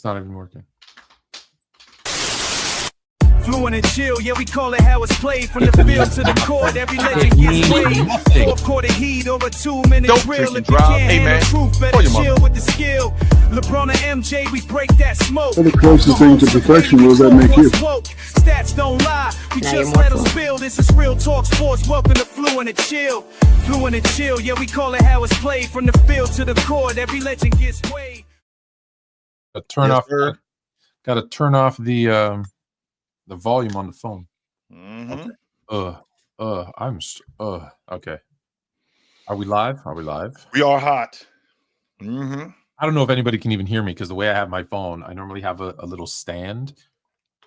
It's not even working. Fluent and chill, yeah, we call it how it's played. From the field to the court, every legend gets played. Fourth quarter heat or a 2-minute drill. If you can't handle truth, better chill with the skill. LeBron and MJ, we break that smoke. What the closest thing to perfection will that make you? Stats don't lie, we just let them spill. This is real talk sports, welcome to Fluent and Chill. Fluent and chill, yeah, we call it how it's played. From the field to the court, every legend gets played. Got to turn off the volume on the phone. Mm-hmm. Okay. Are we live? We are hot. Mm-hmm. I don't know if anybody can even hear me because the way I have my phone, I normally have a little stand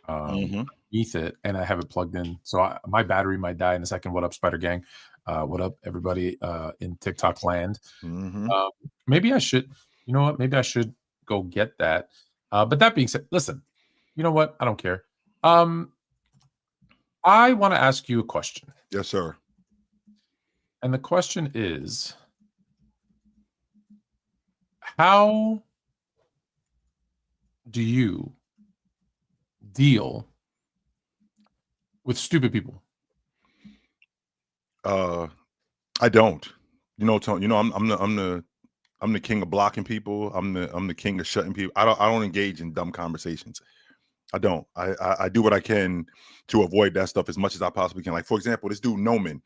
beneath it, and I have it plugged in. So my battery might die in a second. What up, Spider Gang? What up, everybody in TikTok land? Mm-hmm. Maybe I should, you know what? Maybe I should go get that. But that being said, listen, you know what? I don't care. I want to ask you a question. Yes, sir. And the question is, how do you deal with stupid people? I don't. You know, Tony. You know, I'm the king of blocking people. I'm the king of shutting people. I don't engage in dumb conversations. I don't. I do what I can to avoid that stuff as much as I possibly can. Like, for example, this dude Noman.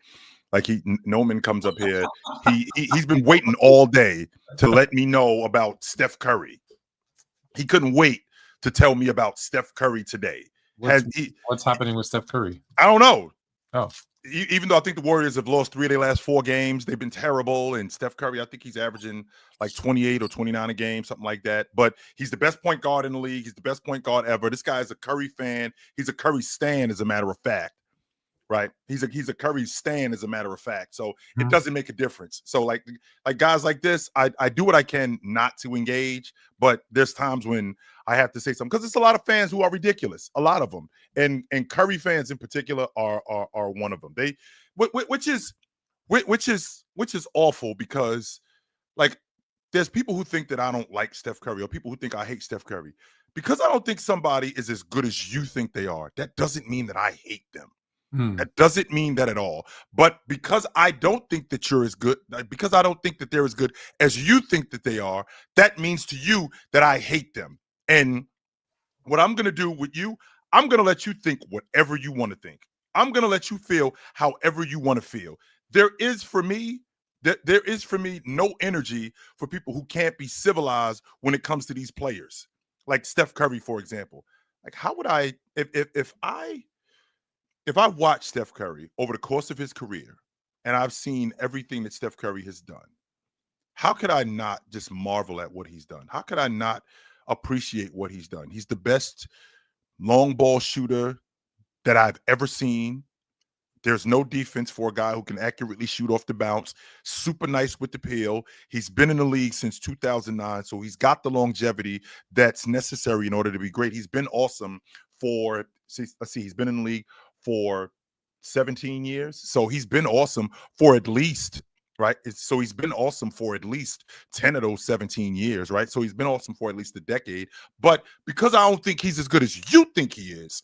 Like Noman comes up here. He's been waiting all day to let me know about Steph Curry. He couldn't wait to tell me about Steph Curry today. What's happening with Steph Curry? I don't know. Oh. Even though I think the Warriors have lost 3 of their last 4 games, they've been terrible. And Steph Curry, I think he's averaging like 28 or 29 a game, something like that. But he's the best point guard in the league. He's the best point guard ever. This guy is a Curry fan. He's a Curry stan, as a matter of fact. Right? He's a Curry stan, as a matter of fact. So it doesn't make a difference. So like guys like this, I do what I can not to engage. But there's times when I have to say something because it's a lot of fans who are ridiculous. A lot of them, and Curry fans in particular are one of them. Which is awful because like there's people who think that I don't like Steph Curry or people who think I hate Steph Curry. Because I don't think somebody is as good as you think they are, that doesn't mean that I hate them. That doesn't mean that at all. But because I don't think that you're as good, because I don't think that they're as good as you think that they are, that means to you that I hate them. And what I'm going to do with you, I'm going to let you think whatever you want to think. I'm going to let you feel however you want to feel. There is for me no energy for people who can't be civilized when it comes to these players. Like Steph Curry, for example. Like how would I if I watch Steph Curry over the course of his career and I've seen everything that Steph Curry has done, how could I not just marvel at what he's done? How could I not appreciate what he's done? He's the best long ball shooter that I've ever seen. There's no defense for a guy who can accurately shoot off the bounce. Super nice with the peel. He's been in the league since 2009, so he's got the longevity that's necessary in order to be great. He's been awesome for, he's been in the league for 17 years. So he's been awesome for at least, right? So he's been awesome for at least 10 of those 17 years, right? So he's been awesome for at least a decade. But because I don't think he's as good as you think he is,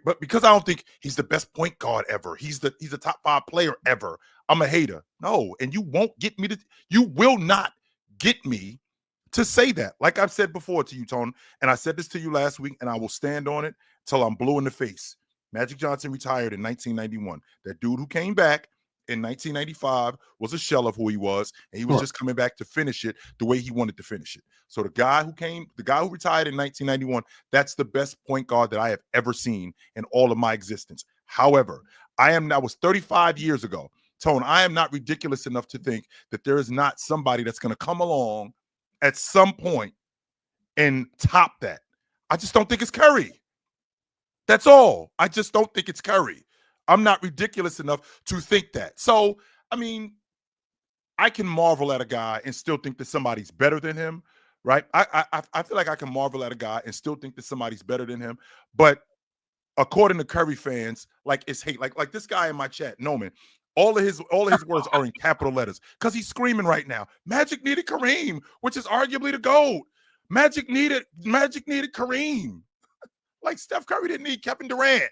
but because I don't think he's the best point guard ever, he's a top 5 player ever, I'm a hater. No, and you will not get me to say that. Like I've said before to you, Tone, and I said this to you last week, and I will stand on it till I'm blue in the face. Magic Johnson retired in 1991. That dude who came back in 1995 was a shell of who he was, and he was just coming back to finish it the way he wanted to finish it. So the guy who retired in 1991, that's the best point guard that I have ever seen in all of my existence. However, that was 35 years ago. Tone, I am not ridiculous enough to think that there is not somebody that's going to come along at some point and top that. I just don't think it's Curry. That's all. I just don't think it's Curry. I'm not ridiculous enough to think that. So, I mean, I can marvel at a guy and still think that somebody's better than him, right? I feel like I can marvel at a guy and still think that somebody's better than him. But according to Curry fans, like it's hate. Like this guy in my chat, Noman, all of his words are in capital letters because he's screaming right now. Magic needed Kareem, which is arguably the GOAT. Magic needed Kareem. Like Steph Curry didn't need Kevin Durant.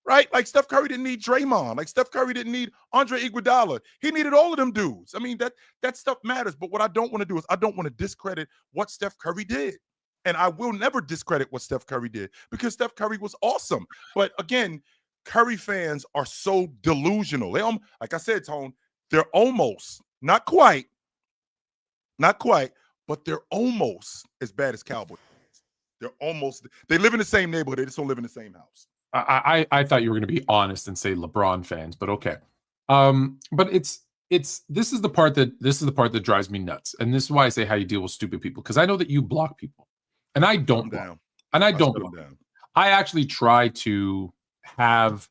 Right? Like Steph Curry didn't need Draymond. Like Steph Curry didn't need Andre Iguodala. He needed all of them dudes. I mean, that stuff matters. But what I don't want to do is I don't want to discredit what Steph Curry did. And I will never discredit what Steph Curry did because Steph Curry was awesome. But again, Curry fans are so delusional. They, like I said, Tone, they're almost, not quite, but they're almost as bad as Cowboys. They live in the same neighborhood. They just don't live in the same house. I thought you were going to be honest and say LeBron fans, but okay. But this is the part that drives me nuts, and this is why I say how you deal with stupid people, because I know that you block people, and I don't block, and I don't block. I actually try to have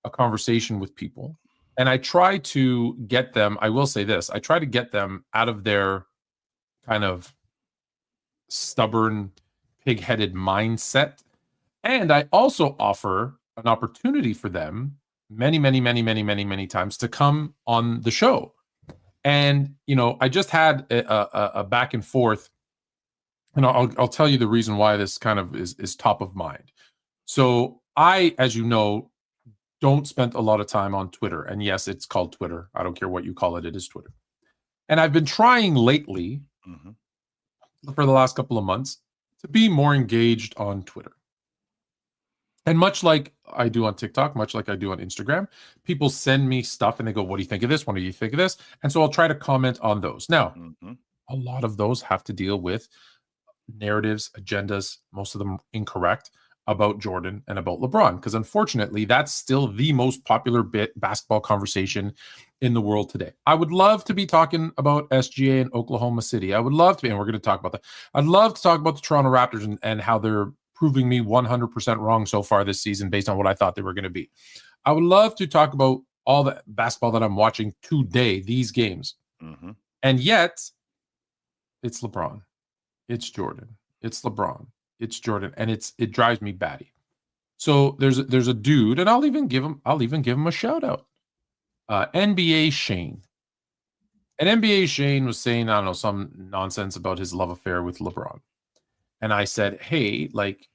a conversation with people, and I try to get them. I will say this: I try to get them out of their kind of stubborn, pig-headed mindset. And I also offer an opportunity for them many times to come on the show. And, I just had a back and forth, and I'll tell you the reason why this kind of is top of mind. So I, as you know, don't spend a lot of time on Twitter. And yes, it's called Twitter. I don't care what you call it. It is Twitter. And I've been trying lately for the last couple of months to be more engaged on Twitter. And much like I do on TikTok, much like I do on Instagram, people send me stuff and they go, what do you think of this? What do you think of this? And so I'll try to comment on those. Now, a lot of those have to deal with narratives, agendas, most of them incorrect, about Jordan and about LeBron. Because unfortunately, that's still the most popular basketball conversation in the world today. I would love to be talking about SGA in Oklahoma City. I would love to be, and we're going to talk about that. I'd love to talk about the Toronto Raptors and how they're proving me 100% wrong so far this season based on what I thought they were going to be. I would love to talk about all the basketball that I'm watching today, these games. And yet, it's LeBron. It's Jordan. It's LeBron. It's Jordan. And it drives me batty. So there's a dude, and I'll even give him a shout out. NBA Shane. And NBA Shane was saying, I don't know, some nonsense about his love affair with LeBron. And I said, hey, like,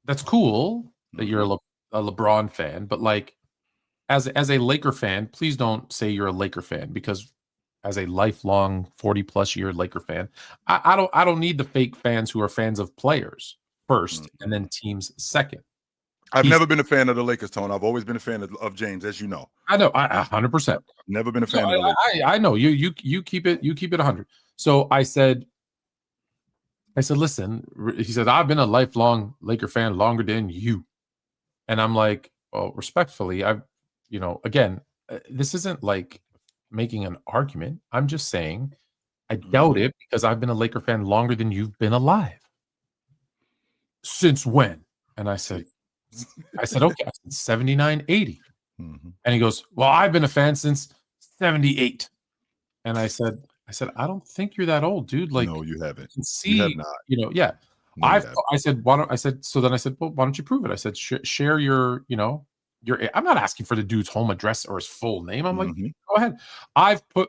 that's cool that you're a LeBron fan, but like, as a Laker fan, please don't say you're a Laker fan, because as a lifelong 40+ year Laker fan, I don't need the fake fans who are fans of players first and then teams second. I've never been a fan of the Lakers, Tone. I've always been a fan of James, as you know. I know, 100%. Never been a fan of the Lakers. I know you keep it 100. So I said, listen, he said, I've been a lifelong Laker fan longer than you. And I'm like, well, respectfully, again, this isn't like making an argument. I'm just saying, I doubt it, because I've been a Laker fan longer than you've been alive. Since when? And I said, okay, 79, 80. And he goes, well, I've been a fan since 78. And I said, I don't think you're that old, dude. Like, no, you haven't. You have not. Yeah. No, I said, well, why don't you prove it? I said, share your, I'm not asking for the dude's home address or his full name. I'm like, go ahead.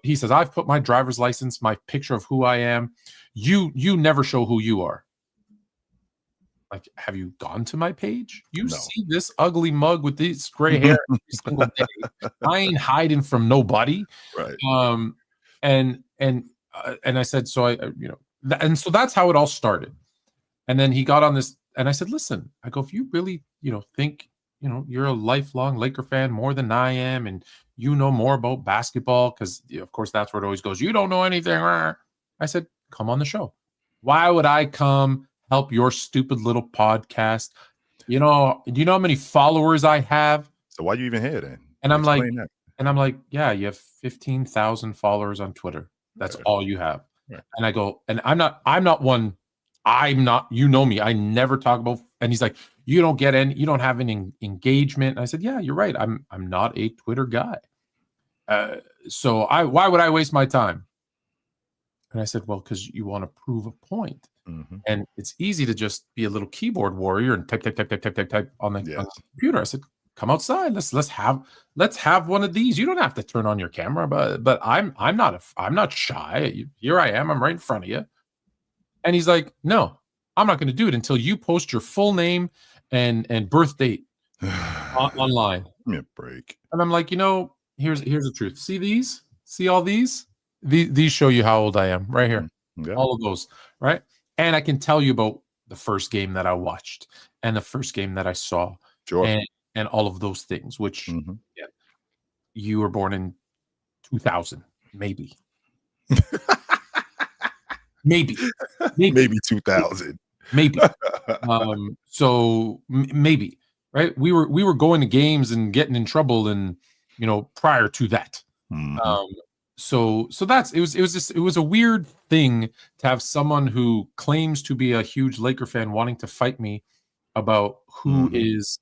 He says, I've put my driver's license, my picture of who I am. You never show who you are. Like, have you gone to my page? You see this ugly mug with this gray hair every single day. I ain't hiding from nobody. Right. And I said, so and so that's how it all started. And then he got on this, and I said, listen, I go, if you really, think, you're a lifelong Laker fan more than I am, and you know more about basketball, because of course that's where it always goes, you don't know anything. I said, come on the show. Why would I come help your stupid little podcast? Do you know how many followers I have? So why are you even here then? And I'm like, yeah, you have 15,000 followers on Twitter. That's all you have. Right. And I go, and I'm not, you know me. I never talk about, and he's like, you don't have any engagement. And I said, yeah, you're right. I'm not a Twitter guy. So why would I waste my time? And I said, well, because you want to prove a point. And it's easy to just be a little keyboard warrior and type on the computer. I said, come outside. Let's have one of these. You don't have to turn on your camera, but I'm not shy. Here I am. I'm right in front of you. And he's like, no, I'm not going to do it until you post your full name and birth date online. Give me a break. And I'm like, here's the truth. See these? See all these? These show you how old I am right here. Yeah. All of those, right? And I can tell you about the first game that I watched and the first game that I saw. Sure. And all of those things, which you were born in 2000, maybe. maybe 2000. Maybe. So maybe, right? We were going to games and getting in trouble and, prior to that. So it was a weird thing to have someone who claims to be a huge Laker fan wanting to fight me about who is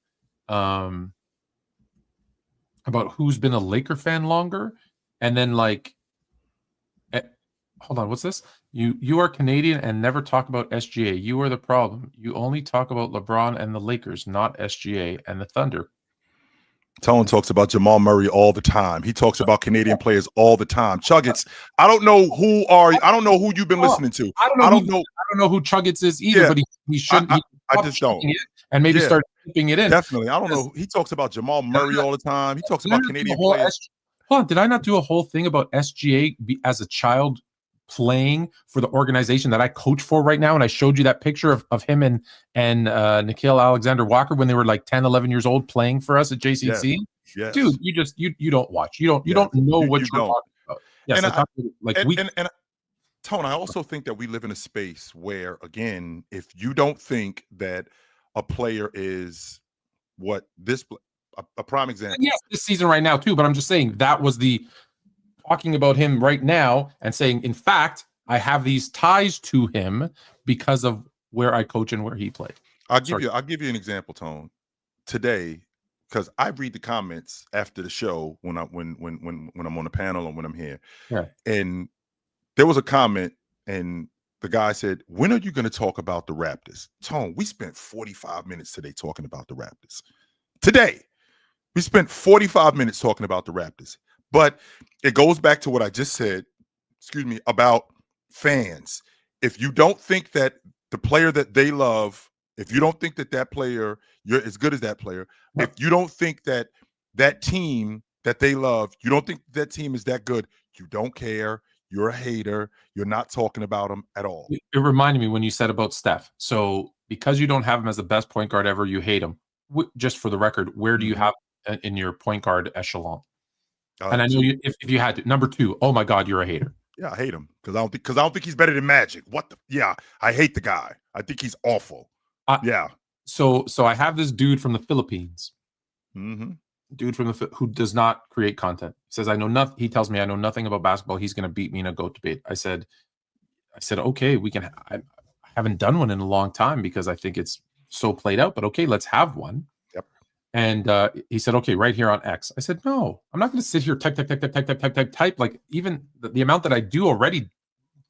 about who's been a Laker fan longer, and then hold on, what's this? You are Canadian and never talk about SGA. You are the problem. You only talk about LeBron and the Lakers, not SGA and the Thunder. Tone talks about Jamal Murray all the time. He talks about Canadian players all the time. Chuggets, I don't know who you've been listening to. I don't know who Chuggets is either, but he shouldn't. I just don't. And maybe start keeping it in. Definitely. I don't know. He talks about Jamal Murray all the time. He talks about Canadian players. Hold on. Did I not do a whole thing about SGA as a child playing for the organization that I coach for right now? And I showed you that picture of him and Nickeil Alexander-Walker when they were like 10, 11 years old playing for us at JCC. Yes. Dude, you don't watch. You don't know what you're talking about. Yes, and Tone, I also think that we live in a space where, again, if you don't think that a player is what this a prime example. Yes, this season right now too, but I'm just saying that was the talking about him right now and saying, in fact, I have these ties to him because of where I coach and where he played. I'll give you an example, Tone. Today, because I read the comments after the show when I'm on the panel and when I'm here. Yeah. And there was a comment, and the guy said, when are you going to talk about the Raptors? Tone, we spent 45 minutes today talking about the Raptors. Today, we spent 45 minutes talking about the Raptors. But it goes back to what I just said, about fans. If you don't think that the player that they love, if you don't think that player, you're as good as that player, if you don't think that that team that they love, you don't think that team is that good, you don't care, you're a hater, you're not talking about them at all. It reminded me when you said about Steph. So because you don't have him as the best point guard ever, you hate him. Just for the record, where do you have in your point guard echelon? And I know if you had to, number 2, oh my God, you're a hater. Yeah, I hate him because I don't think he's better than Magic. I hate the guy. I think he's awful. So I have this dude from the Philippines. Dude who does not create content. He says, I know nothing. He tells me I know nothing about basketball. He's going to beat me in a GOAT debate. I said, okay, we can. I haven't done one in a long time because I think it's so played out. But okay, let's have one. Yep. And he said, okay, right here on X. I said, no, I'm not going to sit here type. Like even the amount that I do already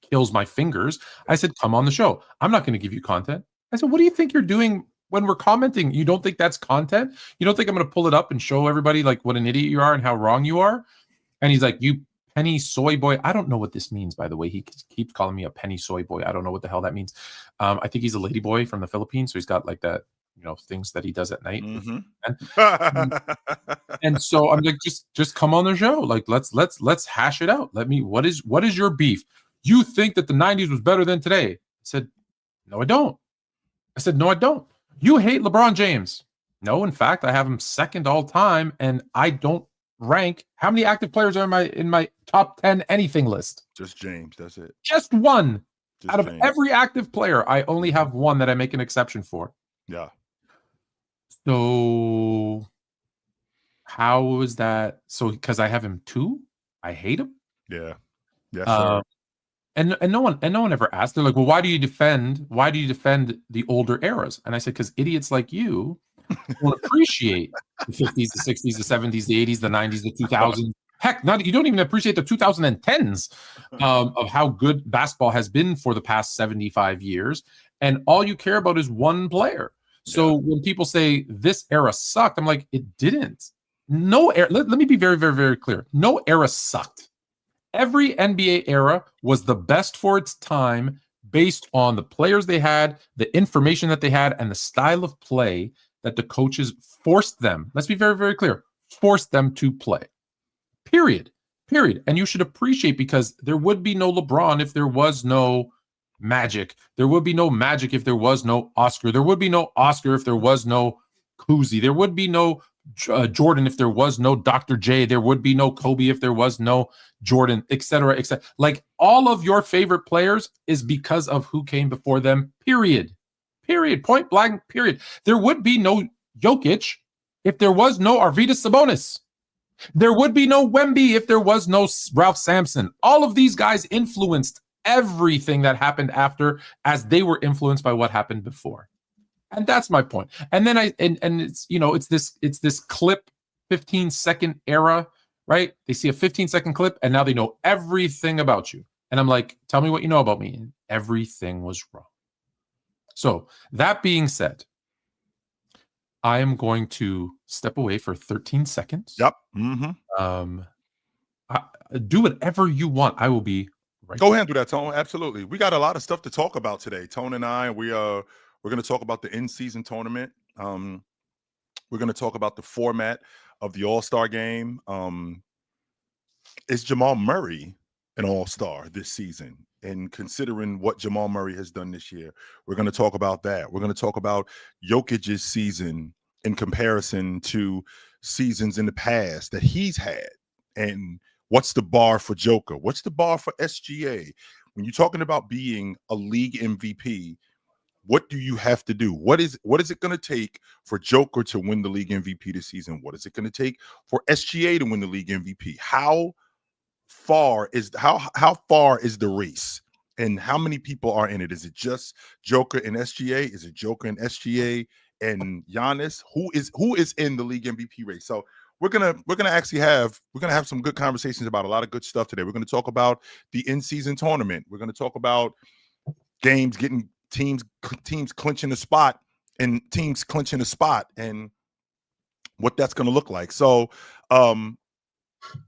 kills my fingers. I said, come on the show. I'm not going to give you content. I said, what do you think you're doing when we're commenting? You don't think that's content? You don't think I'm going to pull it up and show everybody like what an idiot you are and how wrong you are? And he's like, you penny soy boy. I don't know what this means, by the way. He keeps calling me a penny soy boy. I don't know what the hell that means. I think he's a lady boy from the Philippines. So he's got like that, things that he does at night. And so I'm like, just come on the show. Like, let's hash it out. What is your beef? You think that the 90s was better than today? I said, no, I don't. I said, no, I don't. You hate LeBron James. No, in fact, I have him second all time, and I don't rank. How many active players are in my top 10 anything list? Just James, that's it. Just one. Out of James. Every active player, I only have one that I make an exception for. Yeah. So how is that? So because I have him 2, I hate him? Yeah. Yes, sir. And no one ever asked. They're like, well, why do you defend the older eras? And I said, because idiots like you will appreciate the 50s, the 60s, the 70s, the 80s, the 90s, the 2000s. Heck, you don't even appreciate the 2010s of how good basketball has been for the past 75 years. And all you care about is one player. So when people say this era sucked, I'm like, it didn't. No era. Let me be very, very, very clear. No era sucked. Every NBA era was the best for its time based on the players they had, the information that they had, and the style of play that the coaches forced them. Let's be very, very clear. Forced them to play. Period. And you should appreciate, because there would be no LeBron if there was no Magic. There would be no Magic if there was no Oscar. There would be no Oscar if there was no Cousy. There would be no Jordan if there was no Dr. J. There would be no Kobe if there was no Jordan, etc., etc. Like, all of your favorite players is because of who came before them. Period. Point blank. Period. There would be no Jokic if there was no Arvydas Sabonis. There would be no Wemby if there was no Ralph Sampson. All of these guys influenced everything that happened after, as they were influenced by what happened before. And that's my point. And then it's this clip, 15-second era, right? They see a 15-second clip and now they know everything about you. And I'm like, tell me what you know about me. And everything was wrong. So that being said, I am going to step away for 13 seconds. Yep. Mm-hmm. Do whatever you want. I will be right Go ahead and do that, Tone. Absolutely. We got a lot of stuff to talk about today. Tone and I, we're going to talk about the in-season tournament. We're going to talk about the format of the All-Star game. Is Jamal Murray an All-Star this season? And considering what Jamal Murray has done this year, we're going to talk about that. We're going to talk about Jokic's season in comparison to seasons in the past that he's had. And what's the bar for Joker? What's the bar for SGA? When you're talking about being a league MVP, what do you have to do? What is it going to take for Joker to win the league MVP this season? What is it going to take for SGA to win the league MVP? How far is the race, and how many people are in it? Is it just Joker and SGA? Is it Joker and SGA and Giannis? Who is in the league MVP race? So we're gonna have some good conversations about a lot of good stuff today. We're gonna talk about the in-season tournament. We're gonna talk about games getting teams clinching a spot and what that's gonna look like. So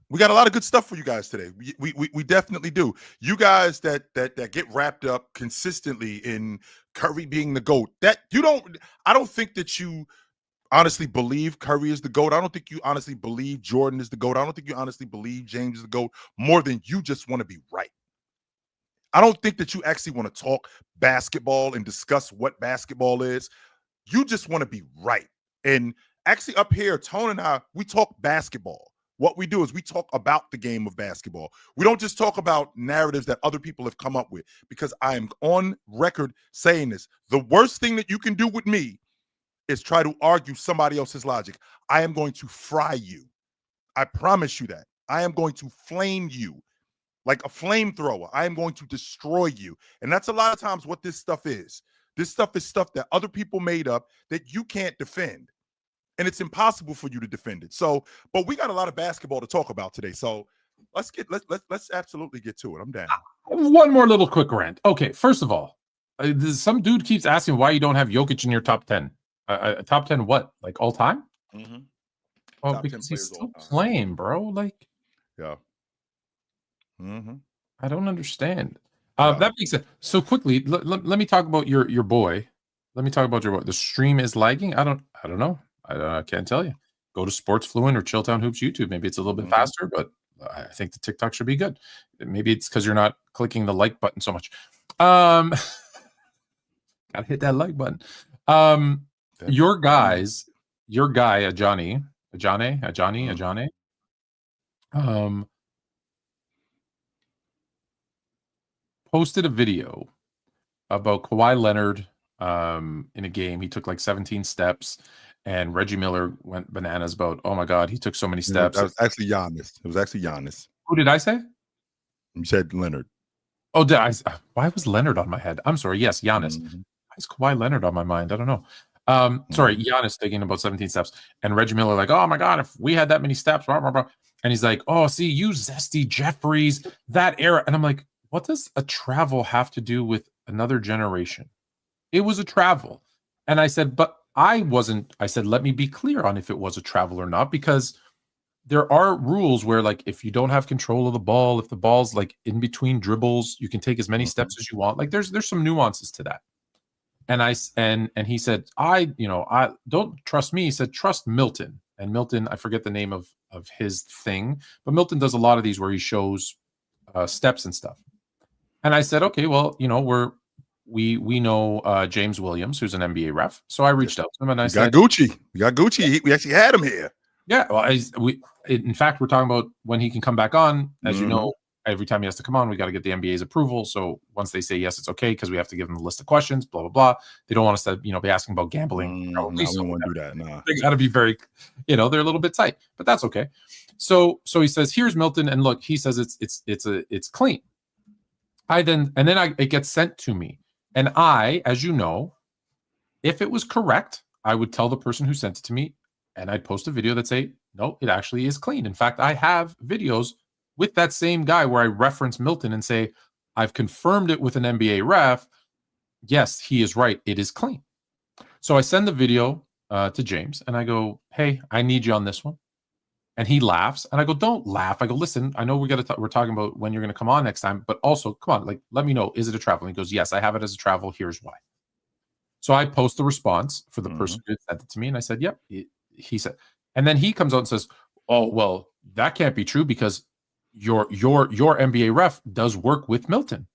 we got a lot of good stuff for you guys today. We definitely do. You guys that get wrapped up consistently in Curry being the GOAT, I don't think that you honestly believe Curry is the GOAT. I don't think you honestly believe Jordan is the GOAT. I don't think you honestly believe James is the GOAT, more than you just want to be right. I don't think that you actually want to talk basketball and discuss what basketball is. You just want to be right. And actually up here, Tone and I, we talk basketball. What we do is we talk about the game of basketball. We don't just talk about narratives that other people have come up with, because I am on record saying this. The worst thing that you can do with me is try to argue somebody else's logic. I am going to fry you. I promise you that. I am going to flame you like a flamethrower. I am going to destroy you. And that's a lot of times what this stuff is. This stuff is stuff that other people made up that you can't defend. And it's impossible for you to defend it. So, but we got a lot of basketball to talk about today. So let's absolutely get to it. I'm down. One more little quick rant. Okay, first of all, some dude keeps asking why you don't have Jokic in your top 10. Top 10 what? Like all time? Mm-hmm. Oh, top because he's still playing, bro. Like, yeah. Mm-hmm. I don't understand. That makes sense. So quickly, let me talk about your boy. Let me talk about your boy. The stream is lagging. I don't know. I can't tell you. Go to Sports Fluent or Chilltown Hoops YouTube. Maybe it's a little bit faster, but I think the TikTok should be good. Maybe it's because you're not clicking the like button so much. Gotta hit that like button. Your guy, Ajani, posted a video about Kawhi Leonard in a game. He took like 17 steps. And Reggie Miller went bananas about, oh my God, he took so many steps. That was actually Giannis. It was actually Giannis. Who did I say? You said Leonard. Oh, why was Leonard on my head? I'm sorry. Yes, Giannis. Mm-hmm. Why is Kawhi Leonard on my mind? I don't know. Sorry, Giannis taking about 17 steps. And Reggie Miller like, oh my God, if we had that many steps, blah, blah, blah. And he's like, oh, see, you zesty Jeffries, that era. And I'm like, what does a travel have to do with another generation? It was a travel. And I said, but I said, let me be clear on if it was a travel or not, because there are rules where, like, if you don't have control of the ball, if the ball's like in between dribbles, you can take as many steps as you want. Like, there's some nuances to that. And he said, I don't trust me. He said, trust Milton. And Milton, I forget the name of his thing, but Milton does a lot of these where he shows steps and stuff. And I said, okay, well, we know James Williams, who's an NBA ref. So I reached out to him and I said, Gucci. We got Gucci. We actually had him here. Yeah. Well, in fact, we're talking about when he can come back on. As you know, every time he has to come on, we got to get the NBA's approval. So once they say yes, it's okay, because we have to give them the list of questions, blah, blah, blah. They don't want us to, be asking about gambling. No, we don't want to do that. Nah. They got to be very, they're a little bit tight, but that's okay. So he says, here's Milton. And look, he says it's clean. It gets sent to me. And I, as you know, if it was correct, I would tell the person who sent it to me, and I'd post a video that say, no, it actually is clean. In fact, I have videos with that same guy where I reference Milton and say, I've confirmed it with an NBA ref. Yes, he is right. It is clean. So I send the video to James and I go, hey, I need you on this one. And he laughs. And I go, don't laugh. I go, listen, I know we're talking about when you're going to come on next time, but also, come on, like, let me know, is it a travel? And he goes, yes, I have it as a travel. Here's why. So I post the response for the person who sent it to me. And I said, yep. He said, and then he comes out and says, oh, well, that can't be true because your NBA ref does work with Milton.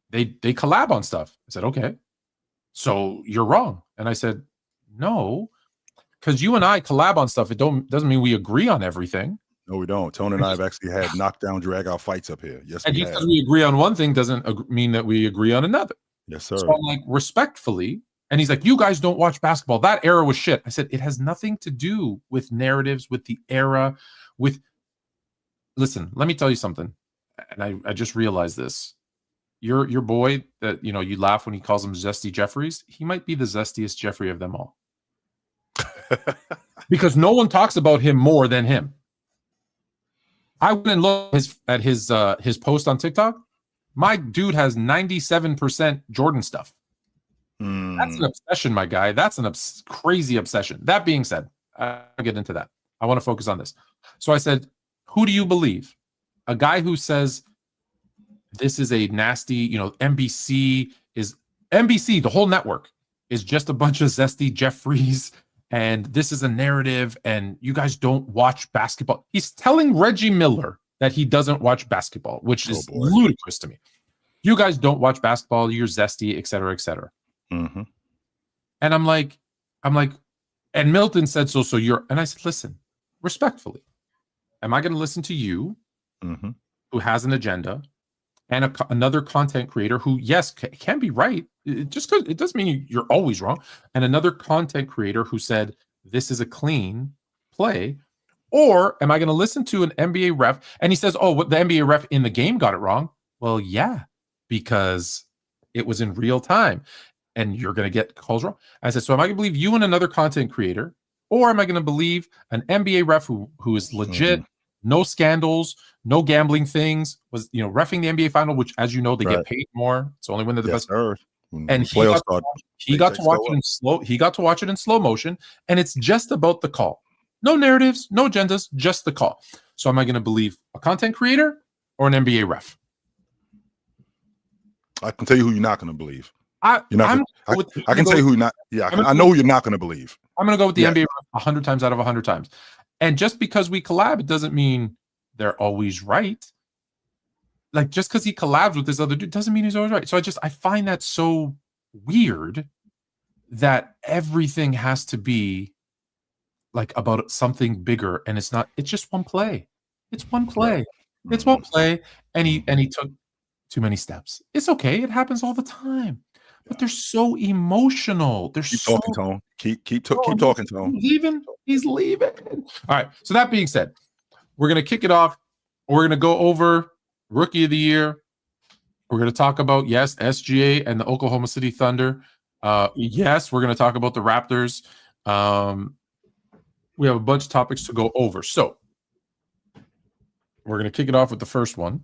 They collab on stuff. I said, okay, so you're wrong. And I said, no, because you and I collab on stuff. It doesn't mean we agree on everything. No, we don't. Tone and I have actually had knockdown, drag out fights up here. Yes, and just because we agree on one thing doesn't mean that we agree on another. Yes, sir. So I'm like, respectfully. And he's like, you guys don't watch basketball. That era was shit. I said, it has nothing to do with narratives, with the era, listen, let me tell you something. And I just realized this. Your boy that, you laugh when he calls him Zesty Jeffries. He might be the zestiest Jeffrey of them all. Because no one talks about him more than him. I went and looked at his post on TikTok. My dude has 97% Jordan stuff. That's an obsession, my guy. That's an crazy obsession. That being said, I'll get into that. I want to focus on this. So I said, who do you believe? A guy who says this is a nasty, NBC, the whole network is just a bunch of zesty Jeffries, and this is a narrative, and you guys don't watch basketball. He's telling Reggie Miller that he doesn't watch basketball, which is ludicrous to me. You guys don't watch basketball, you're zesty, et cetera, et cetera. Mm-hmm. And I'm like, and Milton said, so you're, and I said, listen, respectfully, am I going to listen to you, who has an agenda, and another content creator who, yes, can be right, just because it doesn't mean you're always wrong, and another content creator who said this is a clean play, or am I going to listen to an NBA ref and he says, oh, what the NBA ref in the game got it wrong? Well, yeah, because it was in real time. And you're going to get calls wrong. I said, so am I going to believe you and another content creator, or am I going to believe an NBA ref who is legit, no scandals, no gambling things, was reffing the NBA final, which, as you know, they get paid more. It's only when they're the best. And he got to watch it in slow. He got to watch it in slow motion, and it's just about the call. No narratives, no agendas, just the call. So am I going to believe a content creator or an NBA ref? I can tell you who you're not going to believe. I can tell you who you're not. Yeah, I know who you're not going to believe. I'm going to go with the NBA 100 times out of 100 times. And just because we collab, it doesn't mean they're always right. Like, just because he collabs with this other dude doesn't mean he's always right. So I find that so weird that everything has to be like about something bigger, and it's not. It's just one play. It's one play. It's one play, and he took too many steps. It's okay. It happens all the time. But they're so emotional. Keep talking, Tone. Keep talking, Tone. He's leaving. All right. So that being said, we're gonna kick it off. We're gonna go over Rookie of the Year. We're gonna talk about SGA and the Oklahoma City Thunder. Yes, we're gonna talk about the Raptors. We have a bunch of topics to go over. So we're gonna kick it off with the first one.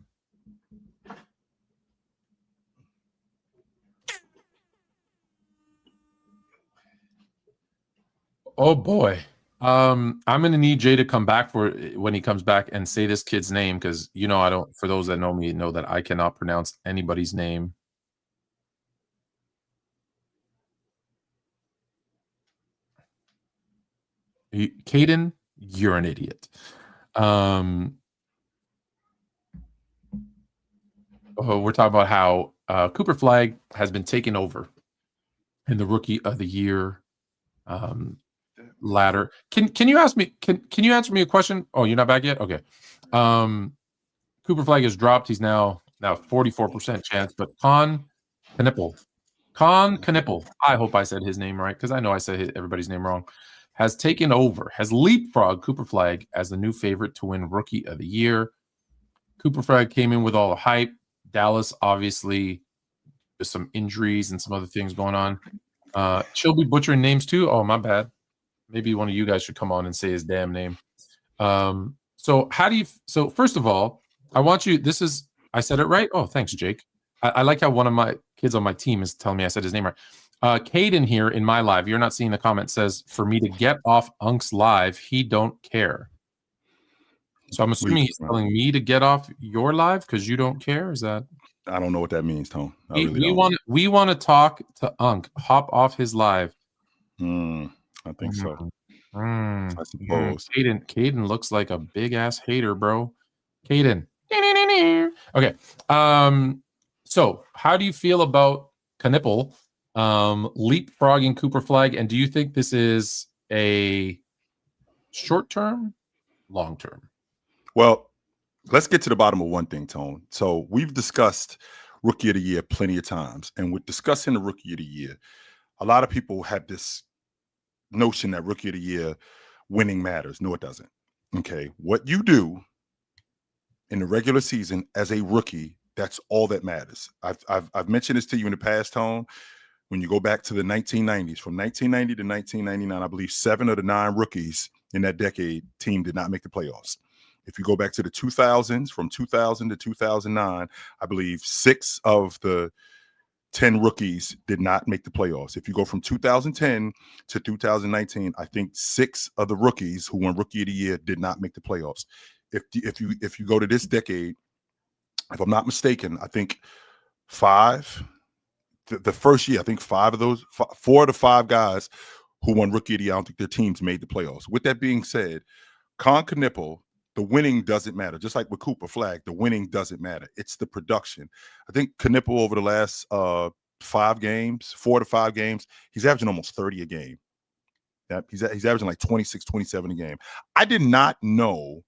Oh boy. I'm gonna need Jay to come back for when he comes back and say this kid's name because I don't. For those that know me, know that I cannot pronounce anybody's name. Caden, you're an idiot. We're talking about how Cooper Flag has been taken over in the Rookie of the Year ladder. Can you ask me? Can you answer me a question? Oh, you're not back yet. Okay. Cooper Flag has dropped. He's now 44% chance. But Con Knipple, I hope I said his name right because I know I said everybody's name wrong. Has taken over. Has leapfrogged Cooper Flag as the new favorite to win Rookie of the Year. Cooper Flag came in with all the hype. Dallas, obviously, there's some injuries and some other things going on. She'll be butchering names too. Oh, my bad. Maybe one of you guys should come on and say his damn name. So first of all, I want you, I said it right? Oh, thanks, Jake. I like how one of my kids on my team is telling me I said his name right. Caden here in my live, you're not seeing the comment, says, for me to get off Unk's live, he don't care. So I'm assuming he's telling me to get off your live because you don't care. Is that? I don't know what that means, Tone. We want to talk to Unk. Hop off his live. I think so. I suppose. Caden looks like a big ass hater, bro. Caden. Okay. So how do you feel about Knipple leapfrogging Cooper Flag? And do you think this is a short term, long term? Well, let's get to the bottom of one thing, Tone. So we've discussed Rookie of the Year plenty of times. And with discussing the Rookie of the Year, a lot of people have this notion that Rookie of the Year winning matters. No, it doesn't. Okay. What you do in the regular season as a rookie, that's all that matters. I've mentioned this to you in the past, Tone. When you go back to the 1990s, from 1990 to 1999, I believe 7 of the 9 rookies in that decade team did not make the playoffs. If you go back to the 2000s, from 2000 to 2009, I believe 6 of the 10 rookies did not make the playoffs. If you go from 2010 to 2019, I think 6 of the rookies who won Rookie of the Year did not make the playoffs. If you go to this decade, if I'm not mistaken, I think 5. The first year, I think 4 of the 5 guys who won Rookie of the Year, I don't think their teams made the playoffs. With that being said, Con Knipple, the winning doesn't matter. Just like with Cooper Flag, the winning doesn't matter. It's the production. I think Knipple over the last 4 to 5 games, he's averaging almost 30 a game. Yeah, he's averaging like 26, 27 a game. I did not know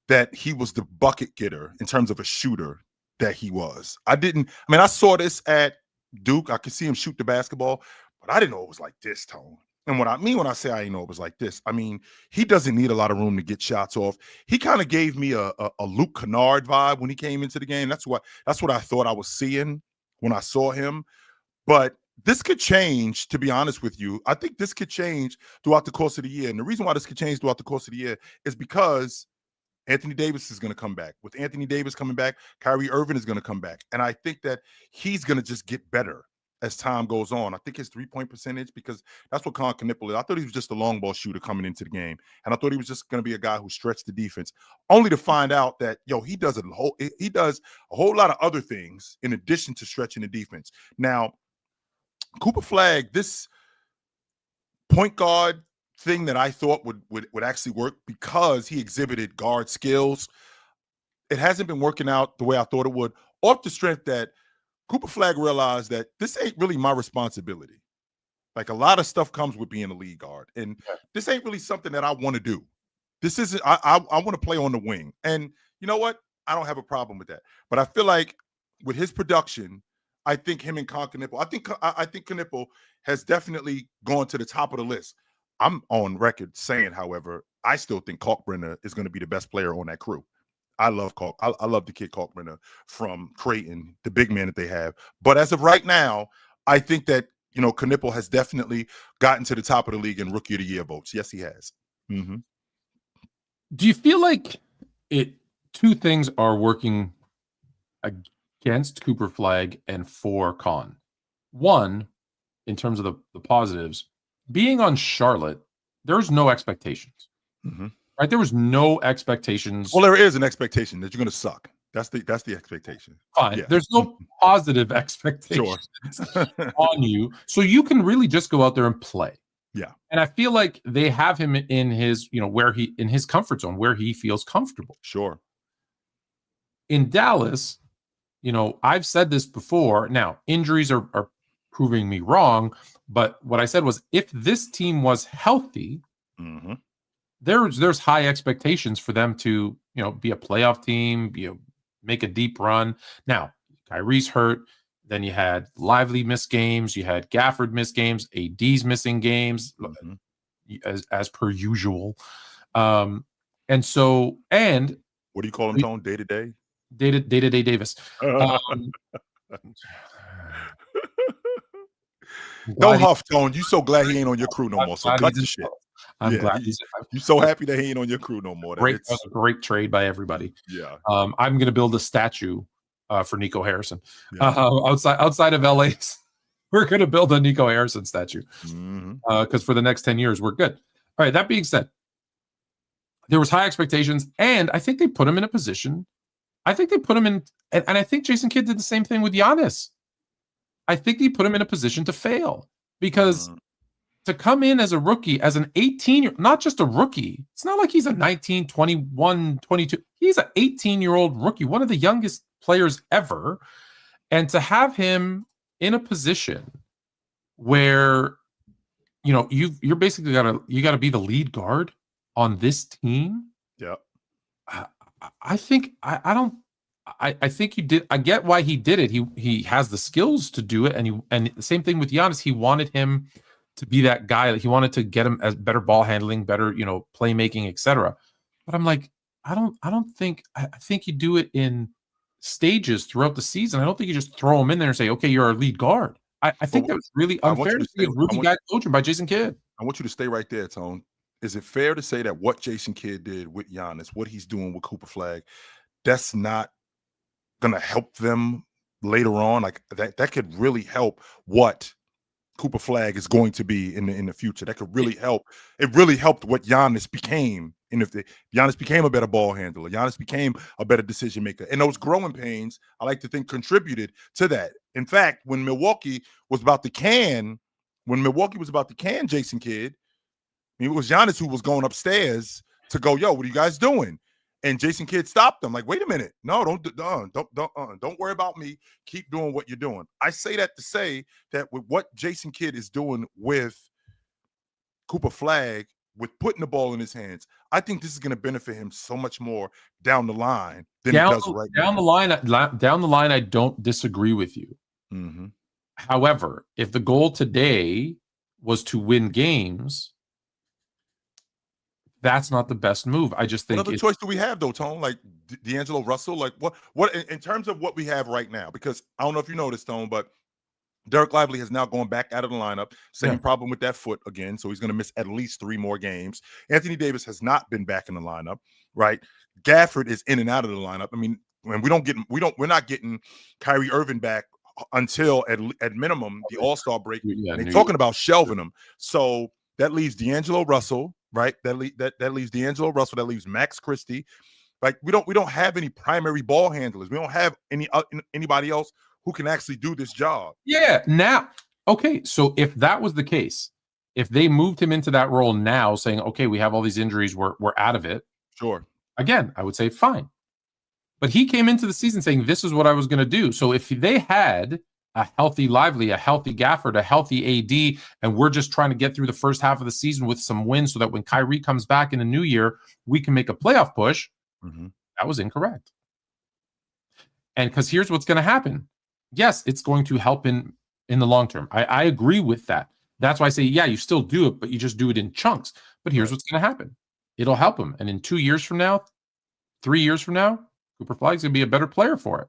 that he was the bucket getter in terms of a shooter that he was. I saw this at Duke. I could see him shoot the basketball, but I didn't know it was like this, Tone. And what I mean when I say I didn't know it was like this, I mean, he doesn't need a lot of room to get shots off. He kind of gave me a Luke Kennard vibe when he came into the game. That's what I thought I was seeing when I saw him. But this could change, to be honest with you. I think this could change throughout the course of the year. And the reason why this could change throughout the course of the year is because Anthony Davis is going to come back. With Anthony Davis coming back, Kyrie Irving is going to come back. And I think that he's going to just get better as time goes on. I think his 3-point percentage, because that's what Con Knipple is. I thought he was just a long ball shooter coming into the game. And I thought he was just going to be a guy who stretched the defense, only to find out that, he does a whole lot of other things in addition to stretching the defense. Now, Cooper Flag, this point guard thing that I thought would actually work because he exhibited guard skills, it hasn't been working out the way I thought it would, off the strength that Cooper Flag realized that this ain't really my responsibility. Like, a lot of stuff comes with being a lead guard, and this ain't really something that I want to do. This isn't, I want to play on the wing. And you know what? I don't have a problem with that. But I feel like with his production, I think him and Con Knipple, I think Knipple has definitely gone to the top of the list. I'm on record saying, however, I still think Kalkbrenner is going to be the best player on that crew. I love I love the kid Kalkbrenner from Creighton, the big man that they have. But as of right now, I think that, Knipple has definitely gotten to the top of the league in Rookie of the Year votes. Yes, he has. Mm-hmm. Do you feel like two things are working against Cooper Flag and for Con? One, in terms of the positives, being on Charlotte there's no expectations. Mm-hmm. Right? There was no expectations. Well, there is an expectation that you're going to suck. That's the expectation. Fine. Yeah. There's no positive expectations on you. So you can really just go out there and play. Yeah. And I feel like they have him in his, in his comfort zone, where he feels comfortable. Sure. In Dallas, I've said this before. Now, injuries are proving me wrong. But what I said was, if this team was healthy, mm-hmm. there's high expectations for them to, be a playoff team, make a deep run. Now, Kyrie's hurt. Then you had Lively miss games. You had Gafford miss games. AD's missing games, mm-hmm. as per usual. And what do you call him, Tone? Day to day? Day-to-day Davis. Don't huff, Tone. You so glad he ain't on your crew no more. So cut the shit. I'm glad you're so happy that he ain't on your crew no more. That was a great trade by everybody. Yeah. I'm going to build a statue for Nico Harrison. Yeah. Outside of LA, we're going to build a Nico Harrison statue because for the next 10 years, we're good. All right. That being said, there was high expectations, and I think they put him in a position. I think they put him in, and I think Jason Kidd did the same thing with Giannis. I think they put him in a position to fail because to come in as a rookie, as an 18-year, not just a rookie. It's not like he's a 19, 21, 22. He's an 18-year-old rookie, one of the youngest players ever. And to have him in a position where, you're basically you gotta be the lead guard on this team. Yeah. I think I think you did. I get why he did it. He has the skills to do it, and the same thing with Giannis. He wanted him to be that guy. He wanted to get him as better ball handling, better playmaking, etc. But I'm like, I think you do it in stages throughout the season. I don't think you just throw him in there and say, okay, you're our lead guard. I think that was really unfair to see a rookie guy coaching by Jason Kidd. I want you to stay right there, Tone. Is it fair to say that what Jason Kidd did with Giannis, what he's doing with Cooper Flag, that's not going to help them later on? Like that could really help what Cooper Flag is going to be in the future. That could really help. It really helped what Giannis became. And if Giannis became a better ball handler, Giannis became a better decision maker. And those growing pains, I like to think, contributed to that. In fact, when Milwaukee was about to can Jason Kidd, it was Giannis who was going upstairs to go, yo, what are you guys doing? And Jason Kidd stopped them. Like, wait a minute. No, don't worry about me. Keep doing what you're doing. I say that to say that with what Jason Kidd is doing with Cooper Flag, with putting the ball in his hands, I think this is going to benefit him so much more down the line than it does right now. Down the line, I don't disagree with you. Mm-hmm. However, if the goal today was to win games, that's not the best move. I just think. What other choice do we have, though, Tone? Like D'Angelo Russell? Like what in terms of what we have right now? Because I don't know if you noticed, Tone, but Derek Lively has now gone back out of the lineup. Same problem with that foot again, so he's going to miss at least 3 more games. Anthony Davis has not been back in the lineup, right? Gafford is in and out of the lineup. I mean, when we're not getting Kyrie Irving back until at minimum the All-Star break. Yeah, they're talking about shelving him. So that leaves D'Angelo Russell, right? That leaves D'Angelo Russell. That leaves Max Christie. Like we don't have any primary ball handlers. We don't have anybody else who can actually do this job. Yeah. Now, okay. So if that was the case, if they moved him into that role now, saying, okay, we have all these injuries, we're out of it. Sure. Again, I would say fine. But he came into the season saying, this is what I was going to do. So if they had a healthy Lively, a healthy Gafford, a healthy AD, and we're just trying to get through the first half of the season with some wins so that when Kyrie comes back in the new year, we can make a playoff push, that was incorrect. And because here's what's going to happen. Yes, it's going to help in the long term. I agree with that. That's why I say, yeah, you still do it, but you just do it in chunks. But here's what's going to happen. It'll help him. And in 2 years from now, 3 years from now, Cooper Flag's going to be a better player for it.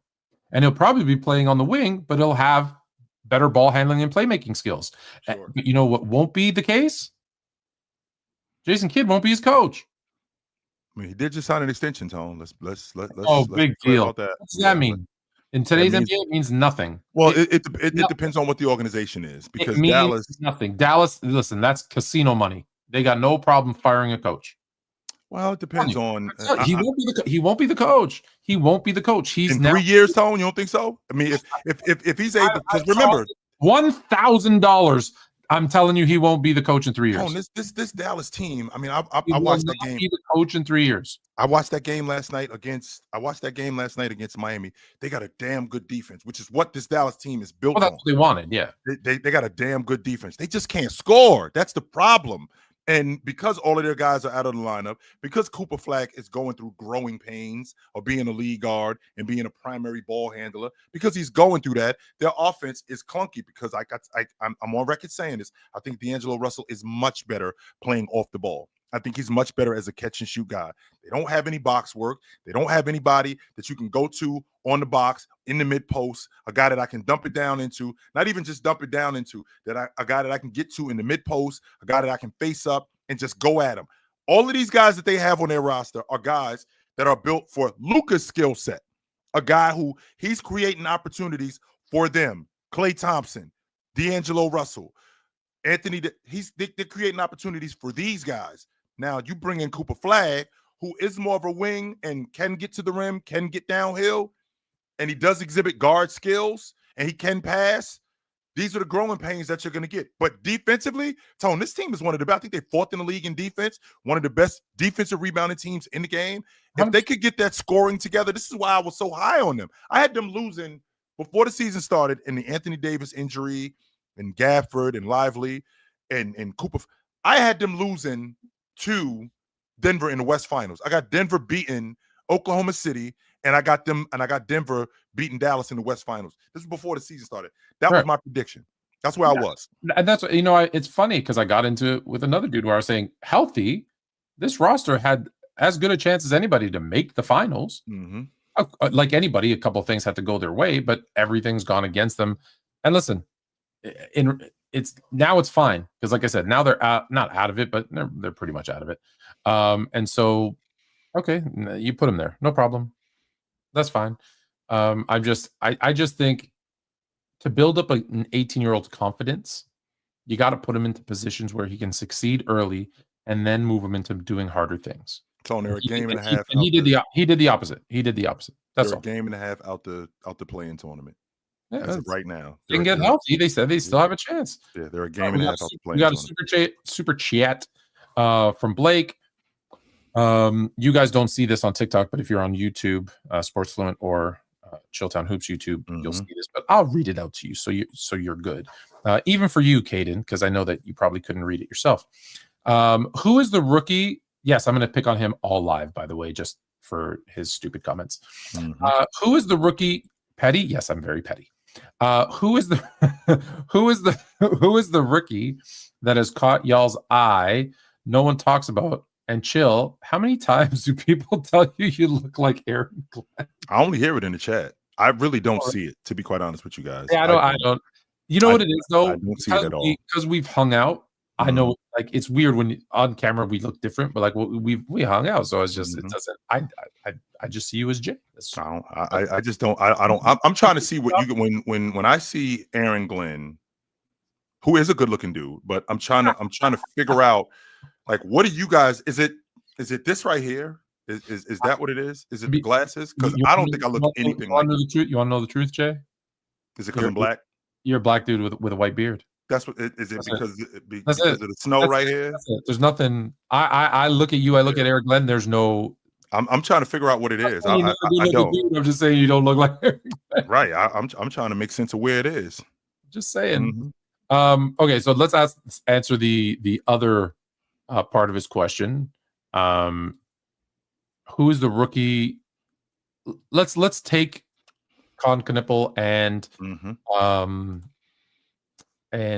And he'll probably be playing on the wing, but he'll have better ball handling and playmaking skills. Sure. But you know what won't be the case? Jason Kidd won't be his coach. I mean, he did just sign an extension, Tone. Let's big deal. What does that mean? In today's NBA, it means nothing. Well, it depends on what the organization is, because Dallas nothing. Dallas, listen, that's casino money. they got no problem firing a coach. Well, it depends on. He won't be the coach. He won't be the coach. He's in now 3 years, Tone. You don't think so? I mean, if he's able, because remember, $1,000. I'm telling you, he won't be the coach in 3 years. Tone, this Dallas team. I mean, I He will watched not that game. be the coach in 3 years. I watched that game last night against Miami. They got a damn good defense, which is what this Dallas team is built Well, that's on. what they wanted. Yeah. They got a damn good defense. They just can't score. That's the problem. And because all of their guys are out of the lineup, because Cooper Flag is going through growing pains of being a lead guard and being a primary ball handler, because he's going through that, their offense is clunky. Because I'm on record saying this. I think D'Angelo Russell is much better playing off the ball. I think he's much better as a catch and shoot guy. They don't have any box work. They don't have anybody that you can go to on the box, in the mid post, a guy that I can dump it down into, not even just dump it down into, a guy that I can get to in the mid post, a guy that I can face up and just go at him. All of these guys that they have on their roster are guys that are built for Luka's skill set, a guy who he's creating opportunities for them. Klay Thompson, D'Angelo Russell, Anthony, they're creating opportunities for these guys. Now you bring in Cooper Flag, who is more of a wing and can get to the rim, can get downhill, and he does exhibit guard skills, and he can pass. These are the growing pains that you're going to get. But defensively, Tone, this team is one of the best. I think they're fourth in the league in defense, one of the best defensive rebounding teams in the game. If they could get that scoring together, this is why I was so high on them. I had them losing before the season started in the Anthony Davis injury and Gafford and Lively and Cooper. I had them losing to Denver in the West Finals. I got Denver beating Oklahoma City, and I got Denver beating Dallas in the West Finals. This was before the season started. That was my prediction. That's where I was. And that's, it's funny because I got into it with another dude where I was saying, healthy, this roster had as good a chance as anybody to make the finals. Mm-hmm. Like anybody, a couple of things had to go their way, but everything's gone against them. And listen, it's fine because, like I said, now they're not out of it, but they're pretty much out of it. And so, okay, you put them there, no problem. That's fine. I just think to build up an 18-year-old's confidence, you got to put him into positions where he can succeed early, and then move him into doing harder things. So they're a game and a half. He did the opposite. That's a game and a half out the play-in tournament. Yeah, as of right now, they can get healthy. They said they still have a chance. Yeah, they're a game and a half out the play-in. We got a super chat from Blake. You guys don't see this on TikTok, but if you're on YouTube, Sports Fluent or Chilltown Hoops YouTube, you'll see this. But I'll read it out to you, so you're good. Even for you, Caden, because I know that you probably couldn't read it yourself. Who is the rookie? Yes, I'm going to pick on him all live, by the way, just for his stupid comments. Who is the rookie? Petty? Yes, I'm very petty. Who is the who is the rookie that has caught y'all's eye? No one talks about. And Chill, how many times do people tell you look like Aaron Glenn? I only hear it in the chat. I really don't see it, to be quite honest with you guys. Yeah, I don't. You know what it is, though? I don't see it at all. Because we've hung out. I know, like, it's weird when on camera we look different, but like we hung out, so it's just it doesn't. I just see you as Jay. I just don't. I don't. I'm trying to see what you when I see Aaron Glenn, who is a good looking dude, but I'm trying to figure out. Like, what do you guys? Is it this right here? Is that what it is? Is it the glasses? Because I don't think I look anything like. You want to know the truth, Jay? Is it because I'm black? You're a black dude with a white beard. That's what. Is it because of the snow right here? There's nothing. I look at you. I look at Eric Glenn. There's no. I'm trying to figure out what it is. I don't. I'm just saying you don't look like Eric Glenn. Right. I'm trying to make sense of where it is. Just saying. Okay, so let's answer the other. Part of his question. Who is the rookie? Let's take Con Knipple and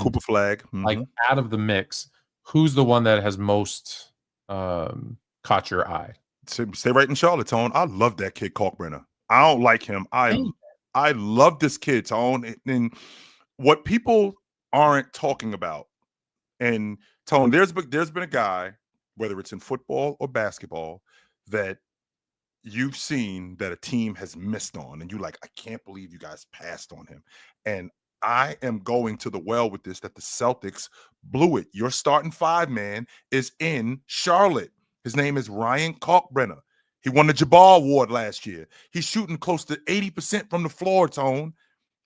Cooper Flag like out of the mix. Who's the one that has most caught your eye? Stay right in Charlotte, Tone. I love that kid Kalkbrenner. I don't like him. I love this kid, Tone. And what people aren't talking about, and Tone, there's been a guy, whether it's in football or basketball, that you've seen that a team has missed on, and you're like, I can't believe you guys passed on him. And I am going to the well with this, that the Celtics blew it. Your starting 5-man is in Charlotte. His name is Ryan Kalkbrenner. He won the Jabbar Award last year. He's shooting close to 80% from the floor, Tone.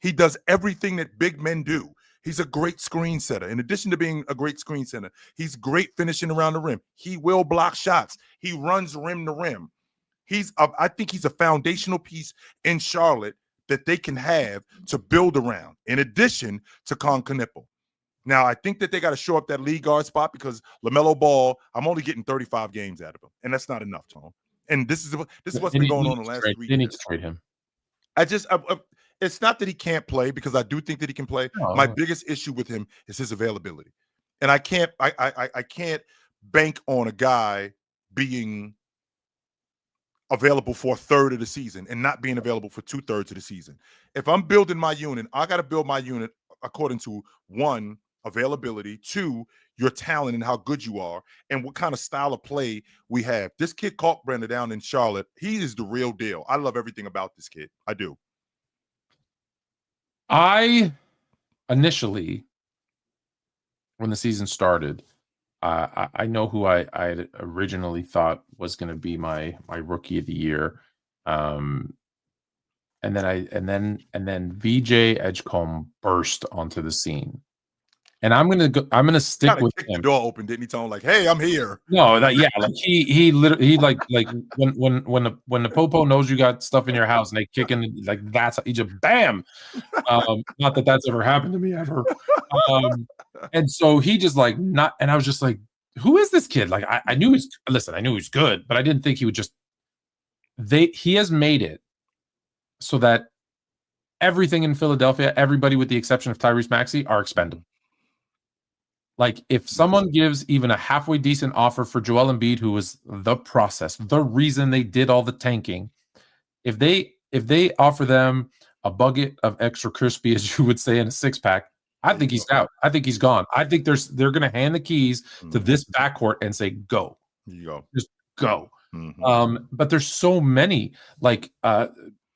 He does everything that big men do. He's a great screen setter. In addition to being a great screen setter, he's great finishing around the rim. He will block shots. He runs rim to rim. I think he's a foundational piece in Charlotte that they can have to build around, in addition to Con Knipple. Now, I think that they got to show up that lead guard spot because LaMelo Ball, I'm only getting 35 games out of him, and that's not enough, Tone. And this is what's been going on the last 3 years. They need to trade him. It's not that he can't play, because I do think that he can play. No. My biggest issue with him is his availability, and I can't bank on a guy being available for a third of the season and not being available for 2/3 of the season. If I'm building my unit, I got to build my unit according to 1, availability, 2, your talent and how good you are, and what kind of style of play we have. This kid Kalkbrenner down in Charlotte, he is the real deal. I love everything about this kid. I do. I initially, when the season started, I know who I had originally thought was going to be my rookie of the year, and then VJ Edgecombe burst onto the scene, and I'm gonna stick with him. The door open, didn't he? Tone like, "Hey, I'm here." No, like he literally like when the popo knows you got stuff in your house and they kick in, like that's he just bam. Not that that's ever happened to me ever. And so he just like not, and I was just like, who is this kid? Like I knew I knew he was good, but I didn't think he would just. He has made it so that everything in Philadelphia, everybody with the exception of Tyrese Maxey, are expendable. Like if someone gives even a halfway decent offer for Joel Embiid, who was the process, the reason they did all the tanking, if they offer them a bucket of extra crispy, as you would say, in a 6-pack, I think he's out. I think he's gone. I think they're going to hand the keys to this backcourt and say, go. You go. Just go. But there's so many, like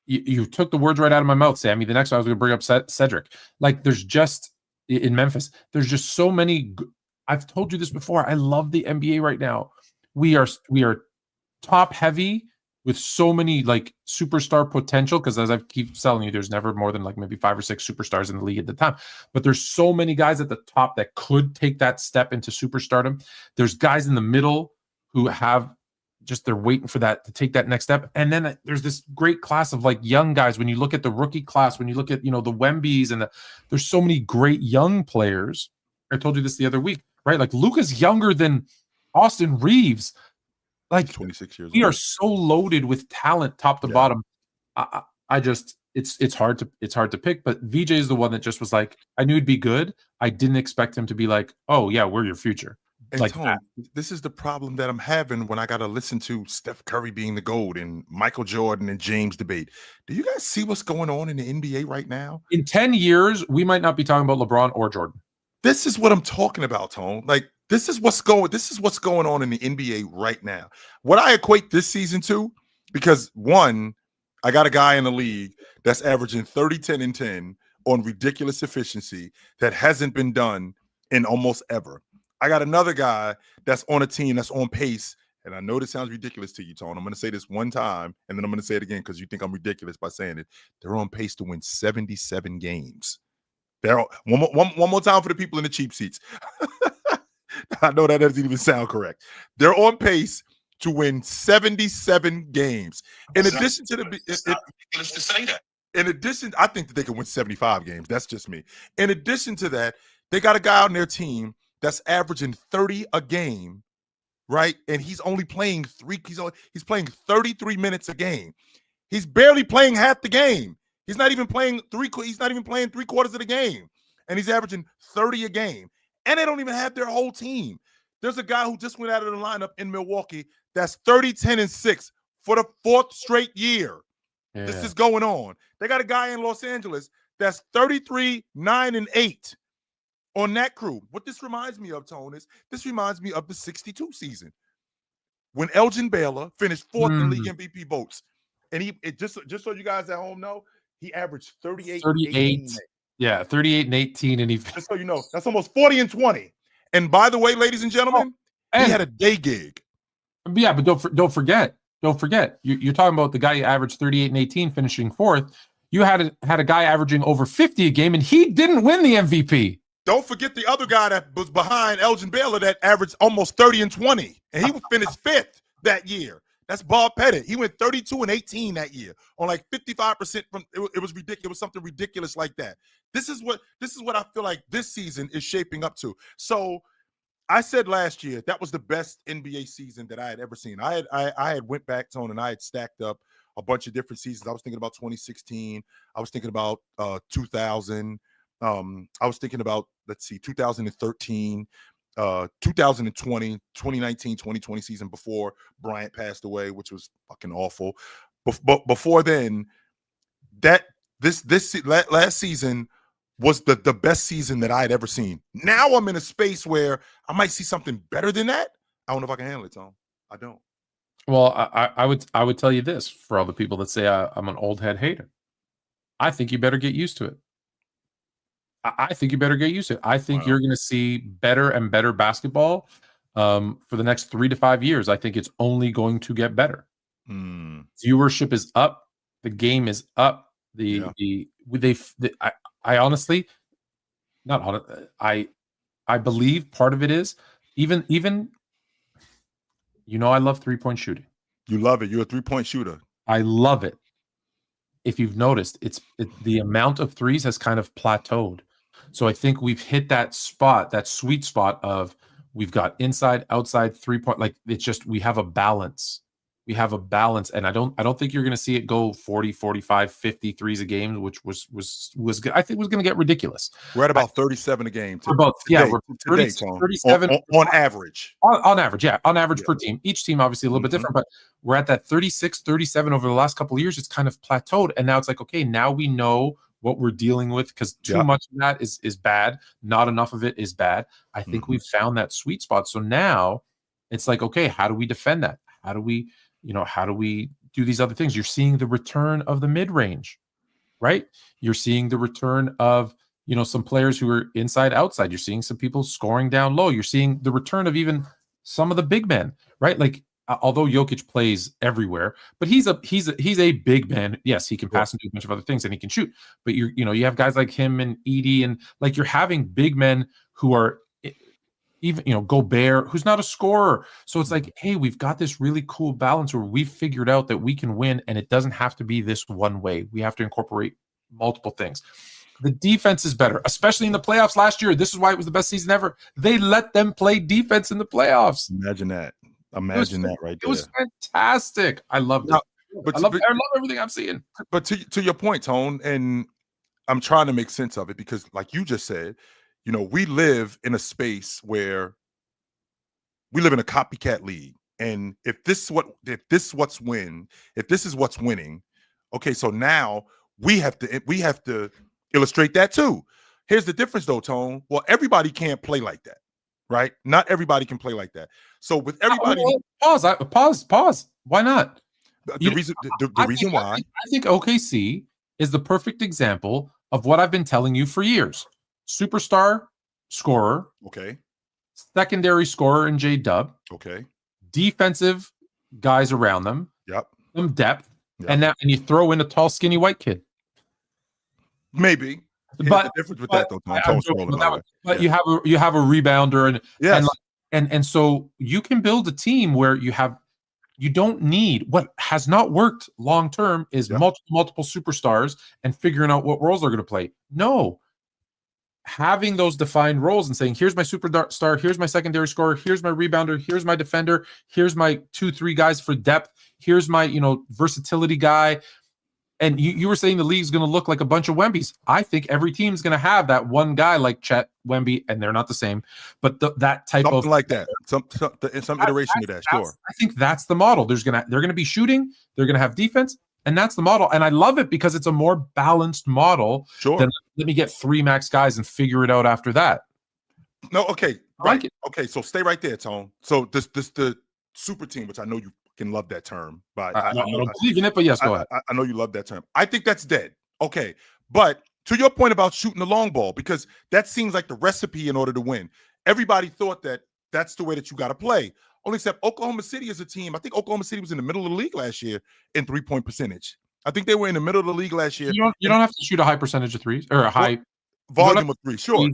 you took the words right out of my mouth, Sammy. The next one I was going to bring up Cedric. Like there's just, in Memphis, there's just so many. I've told you this before. I love the NBA right now. We are top heavy with so many like superstar potential, because as I keep telling you, there's never more than like maybe 5 or 6 superstars in the league at the time. But there's so many guys at the top that could take that step into superstardom. There's guys in the middle who have just, they're waiting for that to take that next step. And then there's this great class of like young guys. When you look at the rookie class, when you look at, the Wembys and there's so many great young players. I told you this the other week, right? Like Luka's younger than Austin Reaves. Like 26 years we old. are so loaded with talent top to bottom. I just, it's hard to pick, but VJ is the one that just was like, I knew he'd be good. I didn't expect him to be like, oh yeah, we're your future. And like Tone, this is the problem that I'm having when I got to listen to Steph Curry being the GOAT and Michael Jordan and James debate. Do you guys see what's going on in the NBA right now? In 10 years, we might not be talking about LeBron or Jordan. This is what I'm talking about, Tone. Like this is what's going on in the NBA right now. What I equate this season to, because one, I got a guy in the league that's averaging 30, 10, and 10 on ridiculous efficiency that hasn't been done in almost ever. I got another guy that's on a team that's on pace, and I know this sounds ridiculous to you, Tone. I'm going to say this one time, and then I'm going to say it again because you think I'm ridiculous by saying it. They're on pace to win 77 games. They're one more time for the people in the cheap seats. I know that doesn't even sound correct. They're on pace to win 77 games. In addition to it's not ridiculous to say that. In addition, I think that they can win 75 games. That's just me. In addition to that, they got a guy on their team that's averaging 30 a game, right? And he's only playing he's playing 33 minutes a game. He's barely playing half the game. He's not even playing three quarters of the game. And he's averaging 30 a game. And they don't even have their whole team. There's a guy who just went out of the lineup in Milwaukee that's 30, 10, and 6 for the 4th straight year. Yeah. This is going on. They got a guy in Los Angeles that's 33, 9, and 8. On that crew. What this reminds me of, Tone, is this reminds me of the 62 season when Elgin Baylor finished 4th in league MVP votes. And just so you guys at home know, he averaged 38. Yeah, 38 and 18, and he. Just so you know, that's almost 40 and 20. And by the way, ladies and gentlemen, he had a day gig. Yeah, but don't forget. You're talking about the guy who averaged 38 and 18, finishing fourth. You had a guy averaging over 50 a game, and he didn't win the MVP. Don't forget the other guy that was behind Elgin Baylor that averaged almost 30 and 20, and he finished fifth that year. That's Bob Pettit. He went 32 and 18 that year on like 55% from. It was ridiculous. It was something ridiculous like that. This is what I feel like this season is shaping up to. So I said last year that was the best NBA season that I had ever seen. I had went back, Tone, and I had stacked up a bunch of different seasons. I was thinking about 2016. I was thinking about 2000. I was thinking about, 2013, 2020, 2019, 2020 season before Bryant passed away, which was fucking awful. But before then, this last season was the best season that I had ever seen. Now I'm in a space where I might see something better than that. I don't know if I can handle it, Tom. I don't. Well, I would tell you this for all the people that say I'm an old head hater. I think you better get used to it. I think you better get used to it. I think you're going to see better and better basketball for the next 3 to 5 years. I think it's only going to get better. Viewership is up. The game is up. I honestly, not honest. I believe part of it is even. I love 3-point shooting. You love it. You're a 3-point shooter. I love it. If you've noticed, the amount of threes has kind of plateaued. So I think we've hit that sweet spot of we've got inside, outside, 3-point. Like it's just we have a balance. And I don't think you're going to see it go 40, 45, 50 threes a game, which was good. I think it was going to get ridiculous. We're at about 37 a game. We're 37 on average. On average, yeah. On average per team. Each team obviously a little bit different, but we're at that 36, 37 over the last couple of years. It's kind of plateaued. And now it's like, okay, now we know what we're dealing with because too much of that is bad. Not enough of it is bad. I think we've found that sweet spot. So now it's like, okay, how do we defend that? How do we do these other things? You're seeing the return of the mid-range, right? You're seeing the return of, some players who are inside, outside. You're seeing some people scoring down low. You're seeing the return of even some of the big men, right? Like, although Jokic plays everywhere, but he's a big man. Yes, he can pass and do a bunch of other things, and he can shoot. But you have guys like him and Edie, and like you're having big men who are even Gobert, who's not a scorer. So it's like, hey, we've got this really cool balance where we've figured out that we can win, and it doesn't have to be this one way. We have to incorporate multiple things. The defense is better, especially in the playoffs last year. This is why it was the best season ever. They let them play defense in the playoffs. Imagine that. Imagine that right there. It was fantastic. I loved it. I love everything I'm seeing. But to your point, Tone, and I'm trying to make sense of it because, like you just said, we live in a space where we live in a copycat league, and if this is what's winning, okay, so now we have to illustrate that too. Here's the difference, though, Tone. Well, everybody can't play like that. Right? Not everybody can play like that. So with everybody, pause. Why not? The reason why I think OKC is the perfect example of what I've been telling you for years. Superstar scorer. Okay. Secondary scorer in J-Dub. Okay. Defensive guys around them. Yep. Some depth. Yep. And you throw in a tall, skinny white kid. Maybe. But the difference with that, though, but you have a rebounder, and so you can build a team where you don't need what has not worked long term is multiple superstars and figuring out what roles they're going to play. No, having those defined roles and saying, here's my superstar, here's my secondary scorer, here's my rebounder, here's my defender, here's my 2-3 guys for depth, here's my versatility guy. And you were saying the league's going to look like a bunch of Wembys. I think every team's going to have that one guy like Chet, Wemby, and they're not the same, but that type something of like that, some iteration of that. Sure, I think that's the model. They're going to be shooting, they're going to have defense, and that's the model. And I love it because it's a more balanced model. Sure. Than let me get 3 max guys and figure it out after that. No, okay, right. Okay, so stay right there, Tone. So this the super team, which I know you can love that term, but I don't believe in it, but yes, go ahead. I know you love that term. I think that's dead. Okay, but to your point about shooting the long ball, because that seems like the recipe in order to win. Everybody thought that that's the way that you got to play. Only except Oklahoma City is a team. I think Oklahoma City was in the middle of the league last year in 3-point percentage. I think they were in the middle of the league last year. You don't have to shoot a high percentage of threes or a high volume of threes. Sure.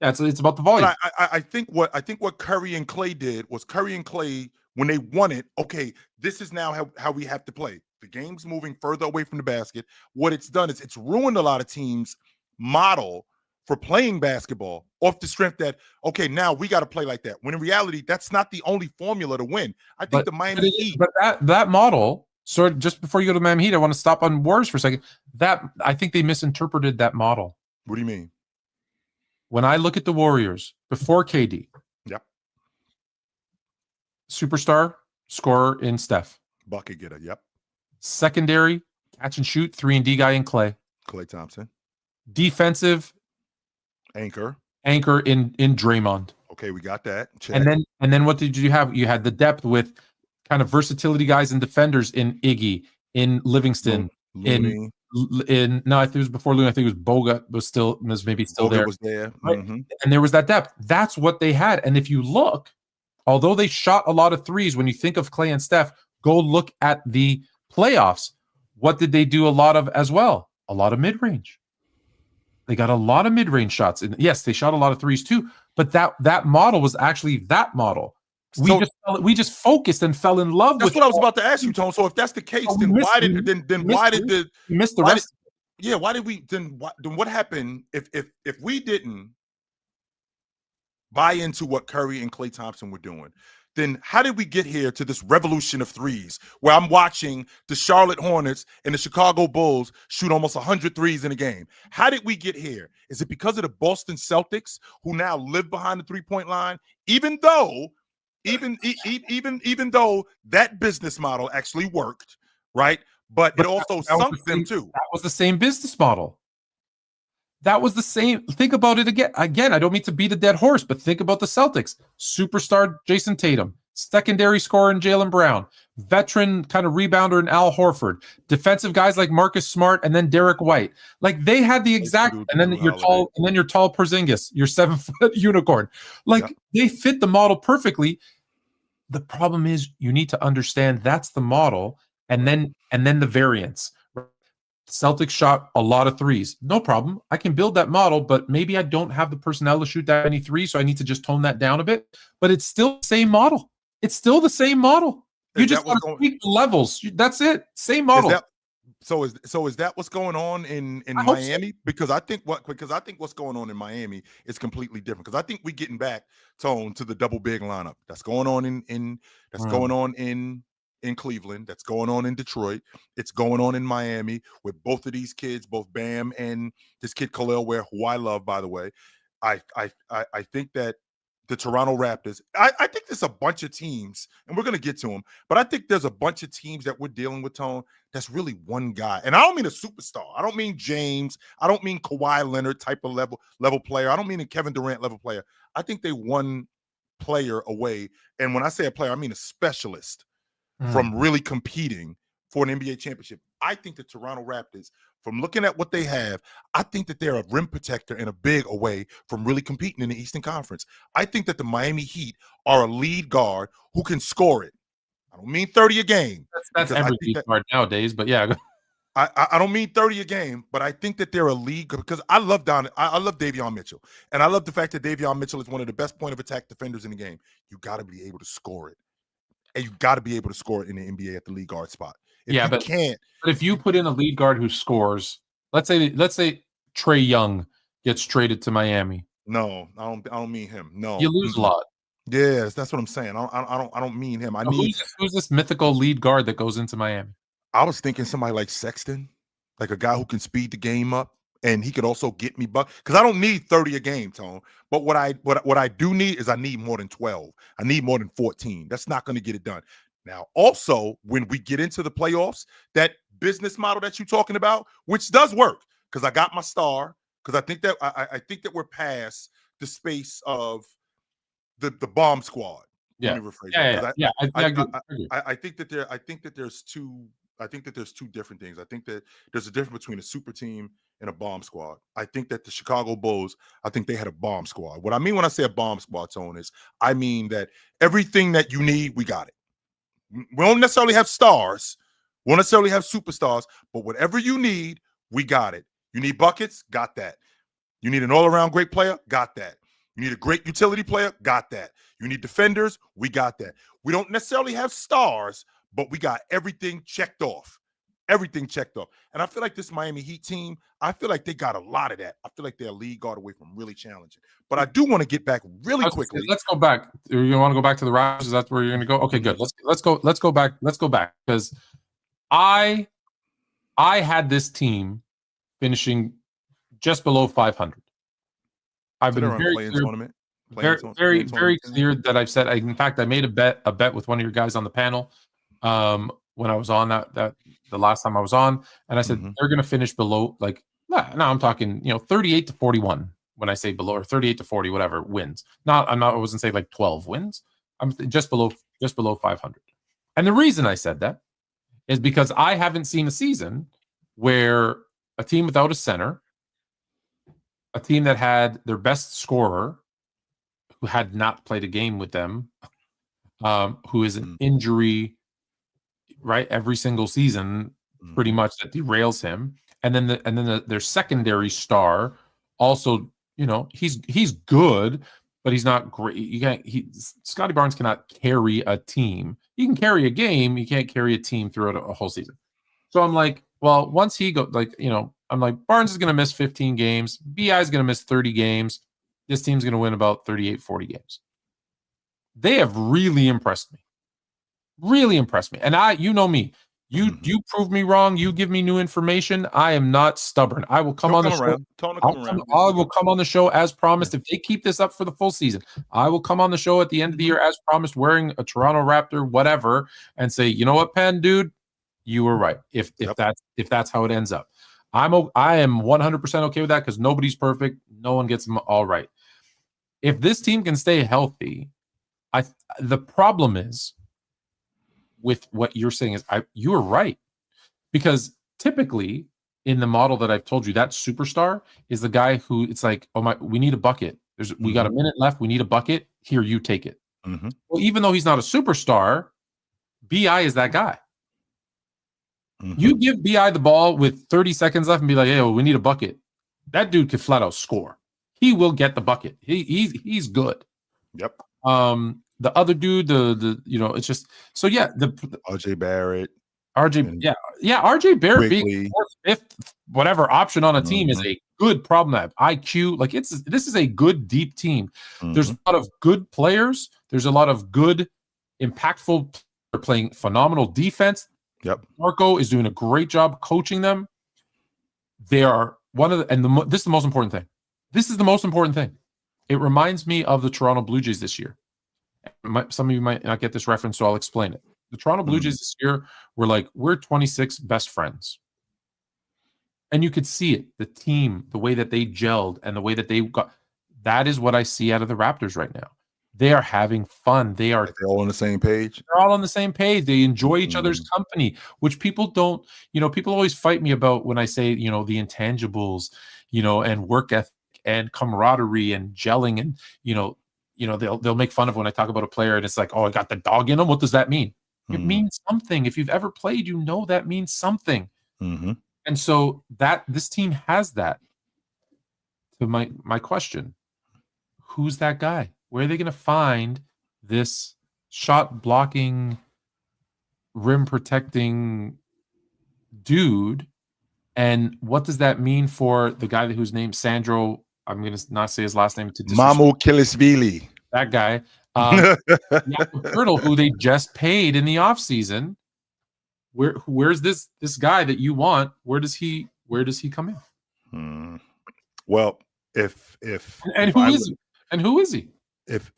Yeah, it's about the volume. But I think what Curry and Clay did was Curry and Clay, when they won it, okay, this is now how we have to play. The game's moving further away from the basket. What it's done is it's ruined a lot of teams' model for playing basketball off the strength that, okay, now we got to play like that. When in reality, that's not the only formula to win. I think the Miami Heat. But that model, sort of, just before you go to Miami Heat, I want to stop on Warriors for a second. I think they misinterpreted that model. What do you mean? When I look at the Warriors before KD, yep, superstar scorer in Steph, bucket getter, yep, secondary catch and shoot 3-and-D guy in Clay Thompson, defensive anchor in Draymond. Okay, we got that. Check. And then what did you have? You had the depth with kind of versatility guys and defenders in Iggy, in Livingston, Looney. No, I think it was before Looney. I think it was Bogut was maybe still there. Was there. Right? Mm-hmm. And there was that depth. That's what they had. And if you look, although they shot a lot of threes, when you think of Clay and Steph, go look at the playoffs. What did they do a lot of as well? A lot of mid-range. They got a lot of mid-range shots. And yes, they shot a lot of threes too. But that model was actually that model. We just focused and fell in love with. That's what I was about to ask you, Tone. So if that's the case, then why did we miss the rest? Yeah, why did we then what happened if we didn't buy into what Curry and Klay Thompson were doing? Then how did we get here to this revolution of threes where I'm watching the Charlotte Hornets and the Chicago Bulls shoot almost 100 threes in a game? How did we get here? Is it because of the Boston Celtics who now live behind the three-point line? Even though that business model actually worked, right? But it also sunk them too. That was the same business model. That was the same. Think about it again. Again, I don't mean to beat a dead horse, but think about the Celtics. Superstar Jason Tatum, secondary scorer in Jaylen Brown, veteran kind of rebounder in Al Horford, defensive guys like Marcus Smart, and then Derek White. Like they had the exact, and then you're tall Porzingis, your 7-foot unicorn. Like they fit the model perfectly. The problem is you need to understand that's the model, and then the variance. Celtics shot a lot of threes. No problem. I can build that model, but maybe I don't have the personnel to shoot that many threes, so I need to just tone that down a bit. But it's still the same model. It's still the same model. You just got to tweak the levels. That's it. Same model. So is that what's going on in Miami? So. Because I think what's going on in Miami is completely different. Because I think we're getting back, Tone, to the double big lineup that's going on going on in Cleveland, that's going on in Detroit, it's going on in Miami with both of these kids, both Bam and this kid Khalil Ware, who I love, by the way. I think that the Toronto Raptors, I think there's a bunch of teams, and we're going to get to them, but I think there's a bunch of teams that we're dealing with, Tone, that's really one guy. And I don't mean a superstar. I don't mean James. I don't mean Kawhi Leonard type of level player. I don't mean a Kevin Durant level player. I think they one player away. And when I say a player, I mean a specialist from really competing for an NBA championship. I think the Toronto Raptors, from looking at what they have, I think that they're a rim protector and a big away from really competing in the Eastern Conference. I think that the Miami Heat are a lead guard who can score it. I don't mean 30 a game. That's every lead guard nowadays, but yeah. I don't mean 30 a game, but I think that they're a league because I love Davion Mitchell. And I love the fact that Davion Mitchell is one of the best point of attack defenders in the game. You got to be able to score it. And you got to be able to score it in the NBA at the lead guard spot. But if you put in a lead guard who scores, let's say Trae Young gets traded to Miami. No, I don't mean him. No, you lose a lot. Yes, that's what I'm saying. I don't mean him. Who's this mythical lead guard that goes into Miami? I was thinking somebody like Sexton, like a guy who can speed the game up. And he could also get me because I don't need 30 a game, Tone. But what I do need is I need more than 12. I need more than 14. That's not going to get it done. Now, also, when we get into the playoffs, that business model that you're talking about, which does work, because I got my star, because I think that we're past the space of the bomb squad. Yeah. Let me rephrase that. I think that there's two I think that there's two different things. I think that there's a difference between a super team and a bomb squad. I think that the Chicago Bulls, I think they had a bomb squad. What I mean when I say a bomb squad, Tone, is I mean that everything that you need, we got it. We don't necessarily have stars. We don't necessarily have superstars, but whatever you need, we got it. You need buckets? Got that. You need an all-around great player? Got that. You need a great utility player? Got that. You need defenders? We got that. We don't necessarily have stars, but we got everything checked off. Everything checked off. And I feel like this Miami Heat team, I feel like they got a lot of that. I feel like they're a league guard away from really challenging. But I do want to get back really quickly. Let's go back. You want to go back to the Raptors? Is that where you're going to go? Okay, good. Let's go back. Let's go back because I had this team finishing just below 500. I've been very clear that I've said. In fact, I made a bet with one of your guys on the panel when I was on that the last time I was on, and I said they're going to finish below. Like, now I'm talking 38 to 41. When I say below, or 38 to 40, whatever wins. I wasn't saying like 12 wins. I'm just below 500. And the reason I said that is because I haven't seen a season where a team without a center, a team that had their best scorer, who had not played a game with them, who is an injury, right, every single season, pretty much, that derails him, and then their secondary star also, he's good, but he's not great. Scotty Barnes cannot carry a team. He can carry a game. You can't carry a team throughout a whole season. So I'm like, well, once he goes, I'm like, Barnes is going to miss 15 games. BI is going to miss 30 games. This team's going to win about 38, 40 games. They have really impressed me. Really impressed me. And you know me. You prove me wrong. You give me new information. I am not stubborn. I will come on the show. I will come on the show as promised. If they keep this up for the full season, I will come on the show at the end of the year as promised, wearing a Toronto Raptor, whatever, and say, you know what, Penn, dude, you were right. If that's how it ends up, I am 100% okay with that, because nobody's perfect. No one gets them all right. If this team can stay healthy, the problem is with what you're saying is you are right, because typically in the model that I've told you, that superstar is the guy who it's like, we need a bucket. We got a minute left. We need a bucket. Here, you take it. Well, even though he's not a superstar, BI is that guy. You give BI the ball with 30 seconds left and be like, hey, we need a bucket. That dude could flat out score. He will get the bucket. He's good. Yep. The other dude, it's just so the RJ Barrett. RJ Barrett being fourth, fifth, whatever option on a team is a good problem to have. IQ, this is a good deep team. There's a lot of good players. There's a lot of good, impactful. They're playing phenomenal defense. Yep. Marco is doing a great job coaching them. They are this is the most important thing. This is the most important thing. It reminds me of the Toronto Blue Jays this year. Some of you might not get this reference, so I'll explain it. The Toronto Blue Jays this year we're 26 best friends. And you could see it, the team, the way that they gelled and the way that they got. That is what I see out of the Raptors right now. They are having fun. They're all on the same page. They're all on the same page. They enjoy each other's company, which people don't, people always fight me about when I say, the intangibles, and work ethic and camaraderie and gelling, and, they'll make fun of when I talk about a player and it's like, oh, I got the dog in him. What does that mean? It means something. If you've ever played, that means something. And so this team has that. To my question, who's that guy? Where are they going to find this shot blocking, rim protecting dude? And what does that mean for the guy whose name Sandro? I'm going to not say his last name. Mamu Kilisvili. That guy. Turtle, who they just paid in the offseason. Where's this guy that you want? Where does he come in? Well, who is he? If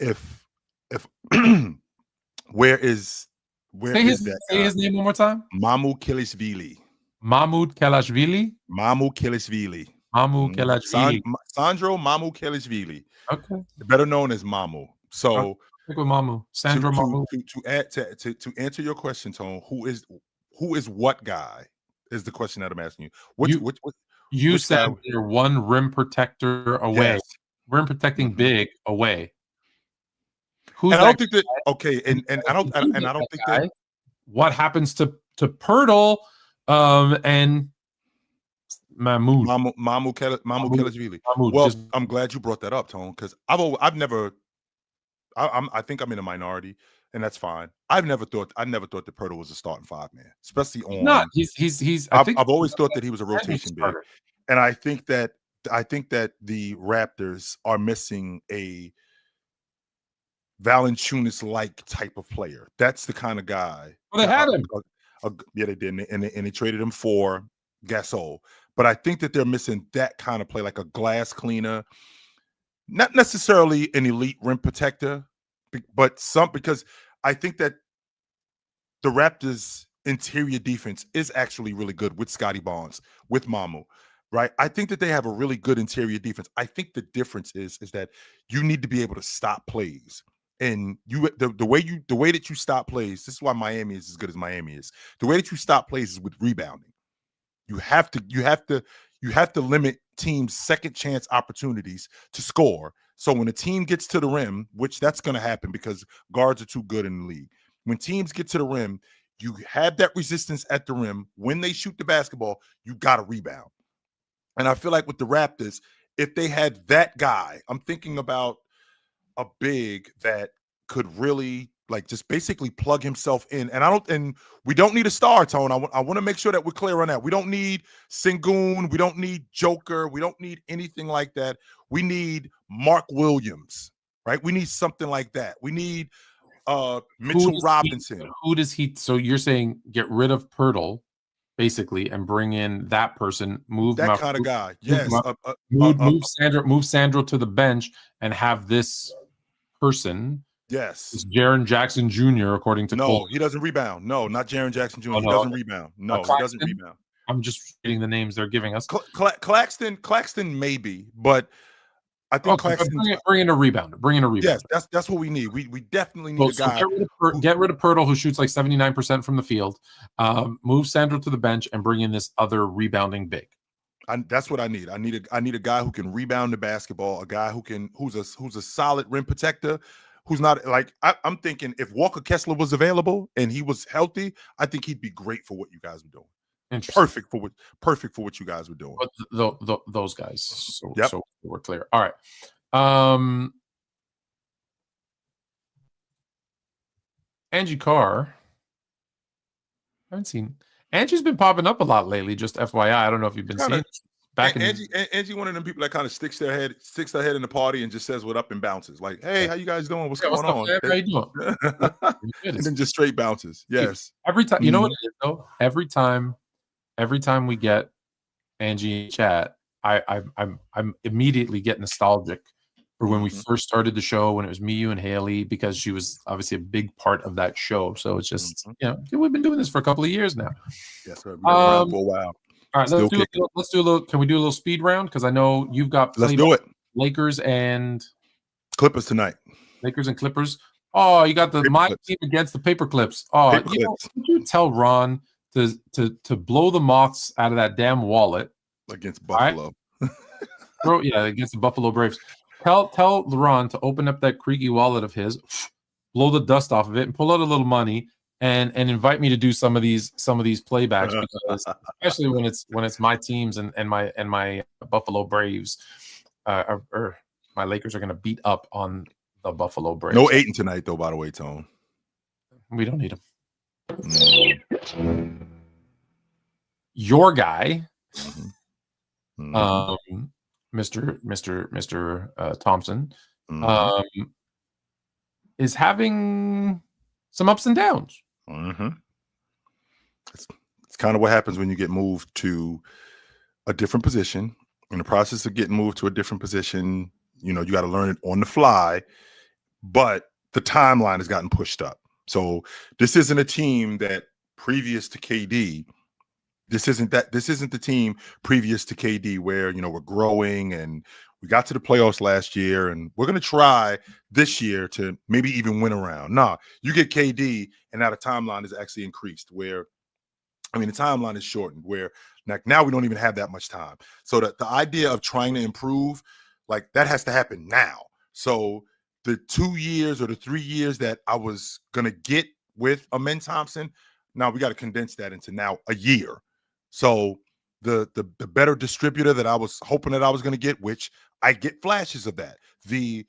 where is that? Say his name one more time. Mamu Kilisvili. Mahmoud Kelashvili. Mamu Kilisvili. Mamu Kelashvili. Sandro Mamu Kelashvili. Okay. Better known as Mamu. So stick with Mamu. Sandro Mamu. To answer your question, Tone, Who is what guy? Is the question that I'm asking you. You which said guy? you're one rim protector away, Yes. rim protecting big away. Who's And I that don't think that okay, and I don't think that guy? What happens to Pirtle and Mahmoud? Mamu Kelashvili. Mahmoud, Well, I'm glad you brought that up, Tone, because I think I'm in a minority, and that's fine. I never thought that Pirtle was a starting 5 man, especially on. Not. He's. I've always thought that he was a rotation big, and I think that the Raptors are missing a Valanciunas-like type of player. That's the kind of guy. Well, they had him. Yeah, they did, and they traded him for Gasol. But I think that they're missing that kind of play, like a glass cleaner, not necessarily an elite rim protector, but because I think that the Raptors' interior defense is actually really good with Scotty Barnes, with Mamu, right? I think that they have a really good interior defense. I think the difference is that you need to be able to stop plays. And the way that you stop plays, this is why Miami is as good as Miami is. The way that you stop plays is with rebounding. You have to limit teams' second chance opportunities to score. So when a team gets to the rim, which that's going to happen because guards are too good in the league. When teams get to the rim, you have that resistance at the rim. When they shoot the basketball, you got to rebound. And I feel like with the Raptors, if they had that guy, I'm thinking about a big that could really like just basically plug himself in. And we don't need a star, Tone. I want to make sure that we're clear on that. We don't need Sengun. We don't need Joker. We don't need anything like that. We need Mark Williams, right? We need something like that. We need Mitchell Robinson. Who does he? So you're saying get rid of Pirtle, basically, and bring in that person. Move that kind of guy. Yes. Move Sandro to the bench and have this person. Yes. It's Jaren Jackson Jr. according to Cole. He doesn't rebound. No, not Jaren Jackson Jr. He doesn't rebound. No, he doesn't rebound. I'm just reading the names they're giving us. Claxton maybe, but I think Claxton. Bring in a rebounder. Bring in a rebounder. Yes, that's what we need. We definitely need a guy. Get rid of Pirtle, who shoots like 79% from the field. Move Sandro to the bench and bring in this other rebounding big. That's what I need. I need a guy who can rebound the basketball. A guy who's a solid rim protector. Who's not like I'm thinking if Walker Kessler was available and he was healthy, I think he'd be great for what you guys were doing. Perfect for what you guys were doing. But those guys. So we're clear. All right. Angie Carr. I haven't seen Angie's been popping up a lot lately. Just FYI, I don't know if you've been seeing. Angie, one of them people that kind of sticks their head in the party and just says what up and bounces. Like, hey, how you guys doing? What's going on? How you doing? And then just straight bounces. Yes. Every time, you know what it is though? Every time we get Angie in chat, I'm immediately get nostalgic for when we first started the show, when it was me, you, and Haley, because she was obviously a big part of that show. So it's just we've been doing this for a couple of years now. Yes, sir. We've been around for a while. All right, let's do a little. Can we do a little speed round? Because I know you've got. Let's do it. Lakers and Clippers tonight. Lakers and Clippers. Oh, you got my team against the Paper Clips. Oh, would you tell Ron to blow the moths out of that damn wallet against Buffalo? Right? Against the Buffalo Braves. Tell Ron to open up that creaky wallet of his, blow the dust off of it, and pull out a little money. And invite me to do some of these playbacks, because especially when it's my teams and my Buffalo Braves, or my Lakers are going to beat up on the Buffalo Braves. No Ayton tonight, though. By the way, Tone, we don't need him. Your guy, Mr. Thompson, is having some ups and downs. It's kind of what happens when you get moved to a different position. In the process of getting moved to a different position, you got to learn it on the fly, but the timeline has gotten pushed up. So this isn't a team that previous to KD, this isn't the team previous to KD where, we're growing and we got to the playoffs last year and we're going to try this year to maybe even win around. Nah, you get KD and now the timeline is actually increased where I mean, the timeline is shortened where like now we don't even have that much time. So the idea of trying to improve, like that has to happen now. So the 2 years or the 3 years that I was gonna get with Amen Thompson, now we got to condense that into now a year. So the better distributor that I was hoping that I was gonna get, which I get flashes of that. The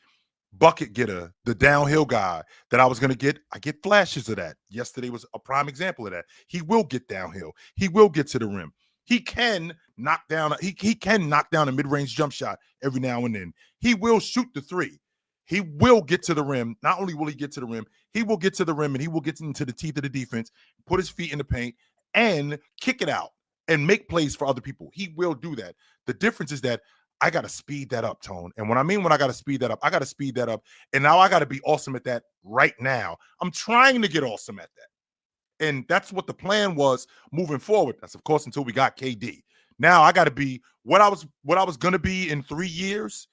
bucket getter, the downhill guy that I was going to get, I get flashes of that. Yesterday was a prime example of that. He will get downhill. He will get to the rim. He can knock down a mid-range jump shot every now and then. He will shoot the three. He will get to the rim. Not only will he get to the rim, he will get to the rim and he will get into the teeth of the defense, put his feet in the paint and kick it out and make plays for other people. He will do that. The difference is that I got to speed that up, Tone. And when I got to speed that up, I got to speed that up. And now I got to be awesome at that right now. I'm trying to get awesome at that. And that's what the plan was moving forward. That's, of course, until we got KD. Now I got to be what I was going to be in 3 years.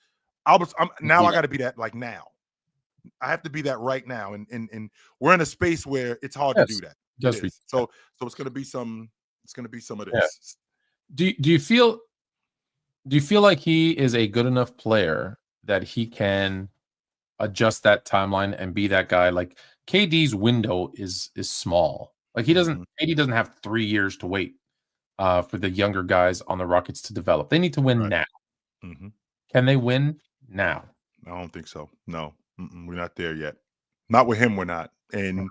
I got to be that like now. I have to be that right now. And we're in a space where it's hard to do that. So it's going to be some of this. Yeah. Do you feel like he is a good enough player that he can adjust that timeline and be that guy? Like KD's window is small. Like KD doesn't have 3 years to wait for the younger guys on the Rockets to develop. They need to win now. Mm-hmm. Can they win now? I don't think so. No, we're not there yet. Not with him. We're not. And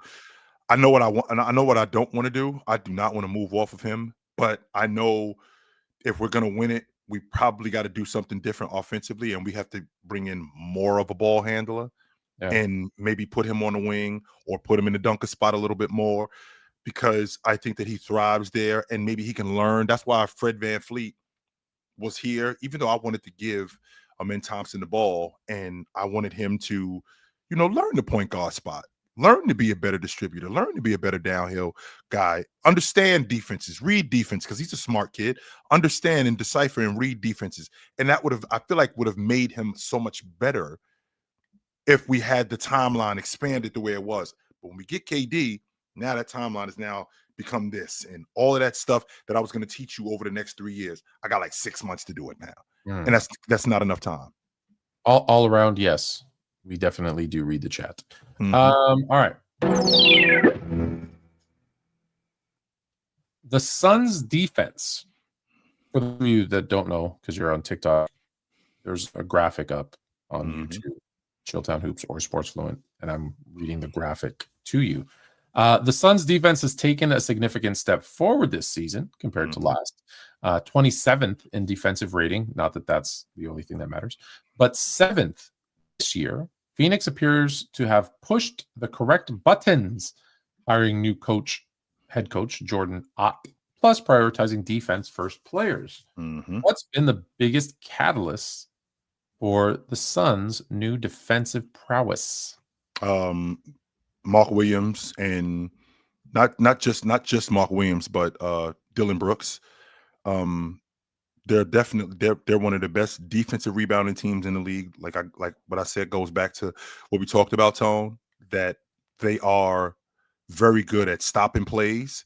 I know what I want, and I know what I don't want to do. I do not want to move off of him, but I know if we're going to win it, we probably got to do something different offensively, and we have to bring in more of a ball handler and maybe put him on the wing or put him in the dunker spot a little bit more, because I think that he thrives there and maybe he can learn. That's why Fred VanVleet was here, even though I wanted to give Amen Thompson the ball and I wanted him to, learn the point guard spot. Learn to be a better distributor. Learn to be a better downhill guy. Understand defenses. Read defense, because he's a smart kid. Understand and decipher and read defenses. And that I feel like would have made him so much better if we had the timeline expanded the way it was. But when we get KD, now that timeline has now become this. And all of that stuff that I was going to teach you over the next 3 years, I got like 6 months to do it now. And that's not enough time. All around, yes. We definitely do read the chat. Mm-hmm. All right. The Suns defense, for those of you that don't know, because you're on TikTok, there's a graphic up on YouTube, Chilltown Hoops or Sports Fluent, and I'm reading the graphic to you. The Suns defense has taken a significant step forward this season compared to last. 27th in defensive rating. Not that that's the only thing that matters, but 7th this year. Phoenix appears to have pushed the correct buttons, hiring new head coach Jordan Ott, plus prioritizing defense first players. What's been the biggest catalyst for the Suns' new defensive prowess? Mark Williams, and not just Mark Williams, but Dylan Brooks. They're one of the best defensive rebounding teams in the league. Like what I said goes back to what we talked about, Tone, that they are very good at stopping plays.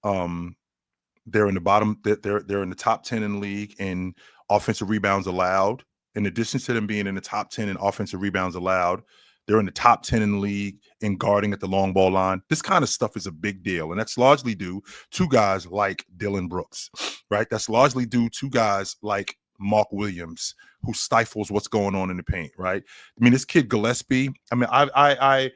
They're in the bottom. They're in the top 10 in the league in offensive rebounds allowed. In addition to them being in the top 10 in offensive rebounds allowed, they're in the top 10 in the league in guarding at the long ball line. This kind of stuff is a big deal. And that's largely due to guys like Dylan Brooks, right? That's largely due to guys like Mark Williams, who stifles what's going on in the paint, right? I mean, this kid Gillespie, I mean, I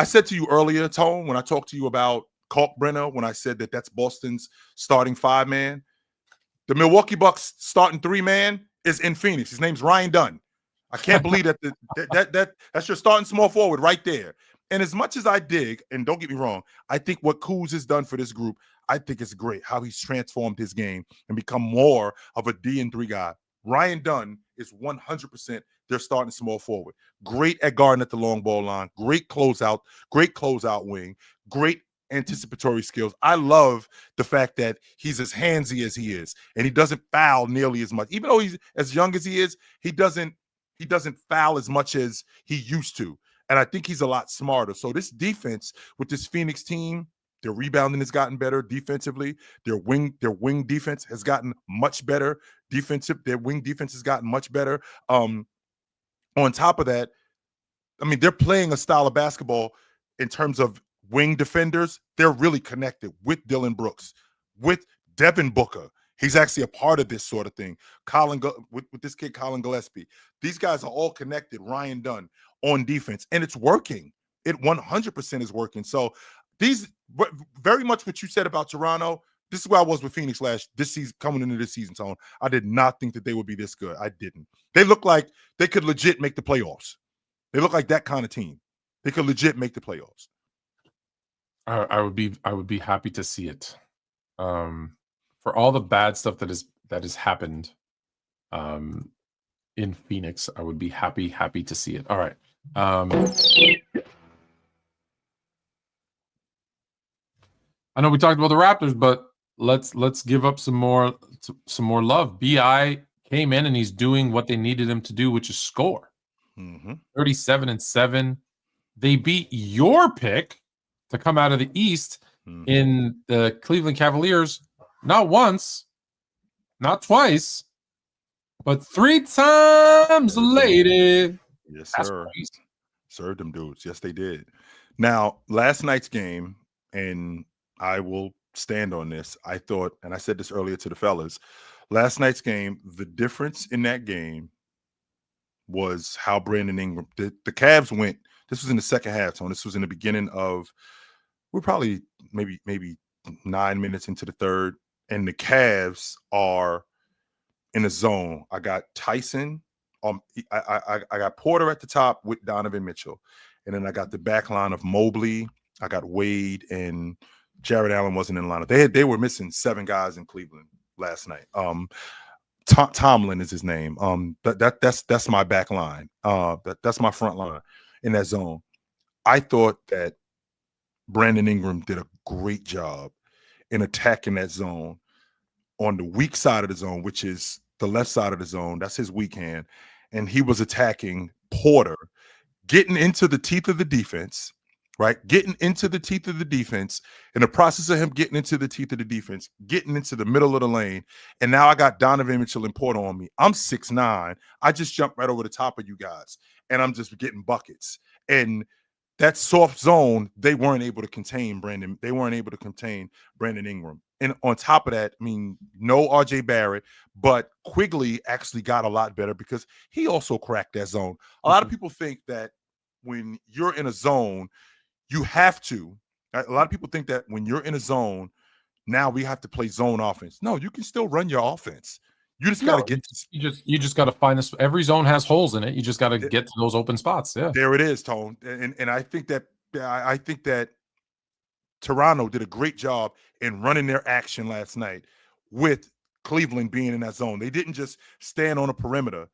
said to you earlier, Tone, when I talked to you about Kalkbrenner, when I said that that's Boston's starting 5-man, the Milwaukee Bucks starting 3-man is in Phoenix. His name's Ryan Dunn. I can't believe that's your starting small forward right there. And as much as I dig, and don't get me wrong, I think what Kuz has done for this group, I think it's great how he's transformed his game and become more of a D&3 guy. Ryan Dunn is 100% their starting small forward. Great at guarding at the long ball line, great closeout wing, great anticipatory skills. I love the fact that he's as handsy as he is, and he doesn't foul nearly as much. Even though he's as young as he is, he doesn't foul as much as he used to. And I think he's a lot smarter. So this defense with this Phoenix team, Their rebounding has gotten better defensively. Their wing defense has gotten much better. Their wing defense has gotten much better. On top of that, I mean, they're playing a style of basketball in terms of wing defenders. They're really connected with Dylan Brooks, with Devin Booker. He's actually a part of this sort of thing. With this kid, Colin Gillespie. These guys are all connected. Ryan Dunn on defense, and it's working. It 100% is working. So very much what you said about Toronto. This is where I was with Phoenix this season, coming into this season, Tone. I did not think that they would be this good. I didn't. They look like they could legit make the playoffs. They look like that kind of team. They could legit make the playoffs. I would be happy to see it. For all the bad stuff that has happened in Phoenix, I would be happy to see it. All right. I know we talked about the Raptors, but let's give up some more love. BI came in and he's doing what they needed him to do, which is score. 37-7. They beat your pick to come out of the East in the Cleveland Cavaliers, not once, not twice, but 3 times, lady. Yes, sir. Served them dudes. Yes, they did. Now, last night's game, and I will stand on this. I thought, and I said this earlier to the fellas, last night's game, the difference in that game was how Brandon Ingram, the Cavs went. This was in the second half, Tony. This was in the beginning of, we're probably maybe 9 minutes into the third, and the Cavs are in a zone. I got Tyson. I got Porter at the top with Donovan Mitchell, and then I got the back line of Mobley. I got Wade, and Jared Allen wasn't in the lineup. They were missing 7 guys in Cleveland last night. Tomlin is his name. That's my back line. That's my front line in that zone. I thought that Brandon Ingram did a great job in attacking that zone on the weak side of the zone, which is the left side of the zone. That's his weak hand. And he was attacking Porter, getting into the teeth of the defense, right? Getting into the teeth of the defense. In the process of him getting into the teeth of the defense, getting into the middle of the lane. And now I got Donovan Mitchell and Porter on me. I'm 6'9". I just jumped right over the top of you guys, and I'm just getting buckets. And that soft zone, they weren't able to contain Brandon. They weren't able to contain Brandon Ingram. And on top of that, I mean, no RJ Barrett, but Quigley actually got a lot better because he also cracked that zone. A lot of people think that when you're in a zone, you have to. A lot of people think that when you're in a zone, now we have to play zone offense. No, you can still run your offense. You just got to get to, you just got to find this. Every zone has holes in it. You just got to get to those open spots. Yeah, there it is, Tone. And I think that Toronto did a great job in running their action last night with Cleveland being in that zone. They didn't just stand on a perimeter.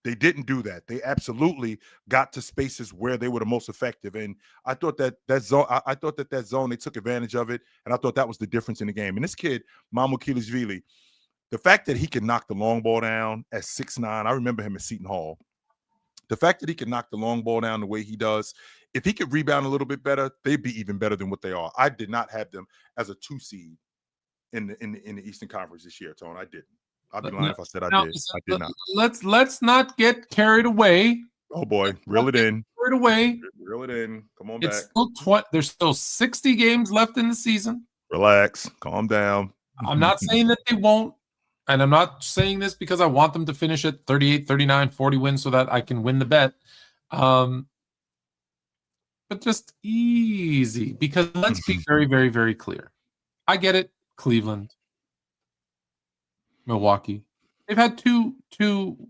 They didn't do that. They absolutely got to spaces where they were the most effective. And I thought that zone, they took advantage of it. And I thought that was the difference in the game. And this kid, Mamoukelashvili, the fact that he can knock the long ball down at 6'9", I remember him at Seton Hall. The fact that he can knock the long ball down the way he does, if he could rebound a little bit better, they'd be even better than what they are. I did not have them as a 2 seed in the Eastern Conference this year, Tone. I didn't. I'd be lying if I said I did. I did not. Let's not get carried away. Oh boy, reel it in. Carried away. Reel it in. Come on it's back. There's still 60 games left in the season. Relax. Calm down. I'm not saying that they won't. And I'm not saying this because I want them to finish at 38, 39, 40 wins so that I can win the bet. But just easy, because let's be very, very, very clear. I get it. Cleveland, Milwaukee, they've had two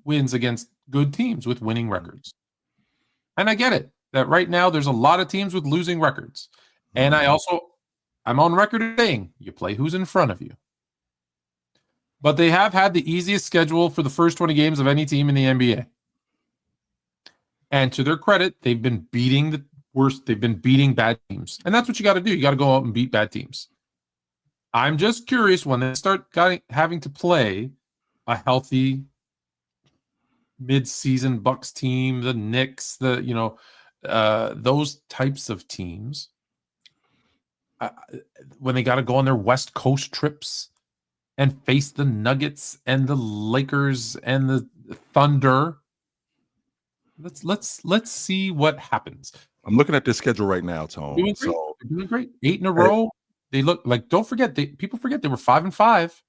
wins against good teams with winning records. And I get it that right now there's a lot of teams with losing records. And I'm on record saying you play who's in front of you. But they have had the easiest schedule for the first 20 games of any team in the NBA. And to their credit, they've been beating the worst. They've been beating bad teams. And that's what you got to do. You got to go out and beat bad teams. I'm just curious when they start having to play a healthy mid-season Bucks team, the Knicks, those types of teams. when they got to go on their West Coast trips and face the Nuggets and the Lakers and the Thunder. Let's see what happens. I'm looking at this schedule right now, Tone. Doing great. They're doing great. 8 in a row. They look like, don't forget, people forget they were 5-5.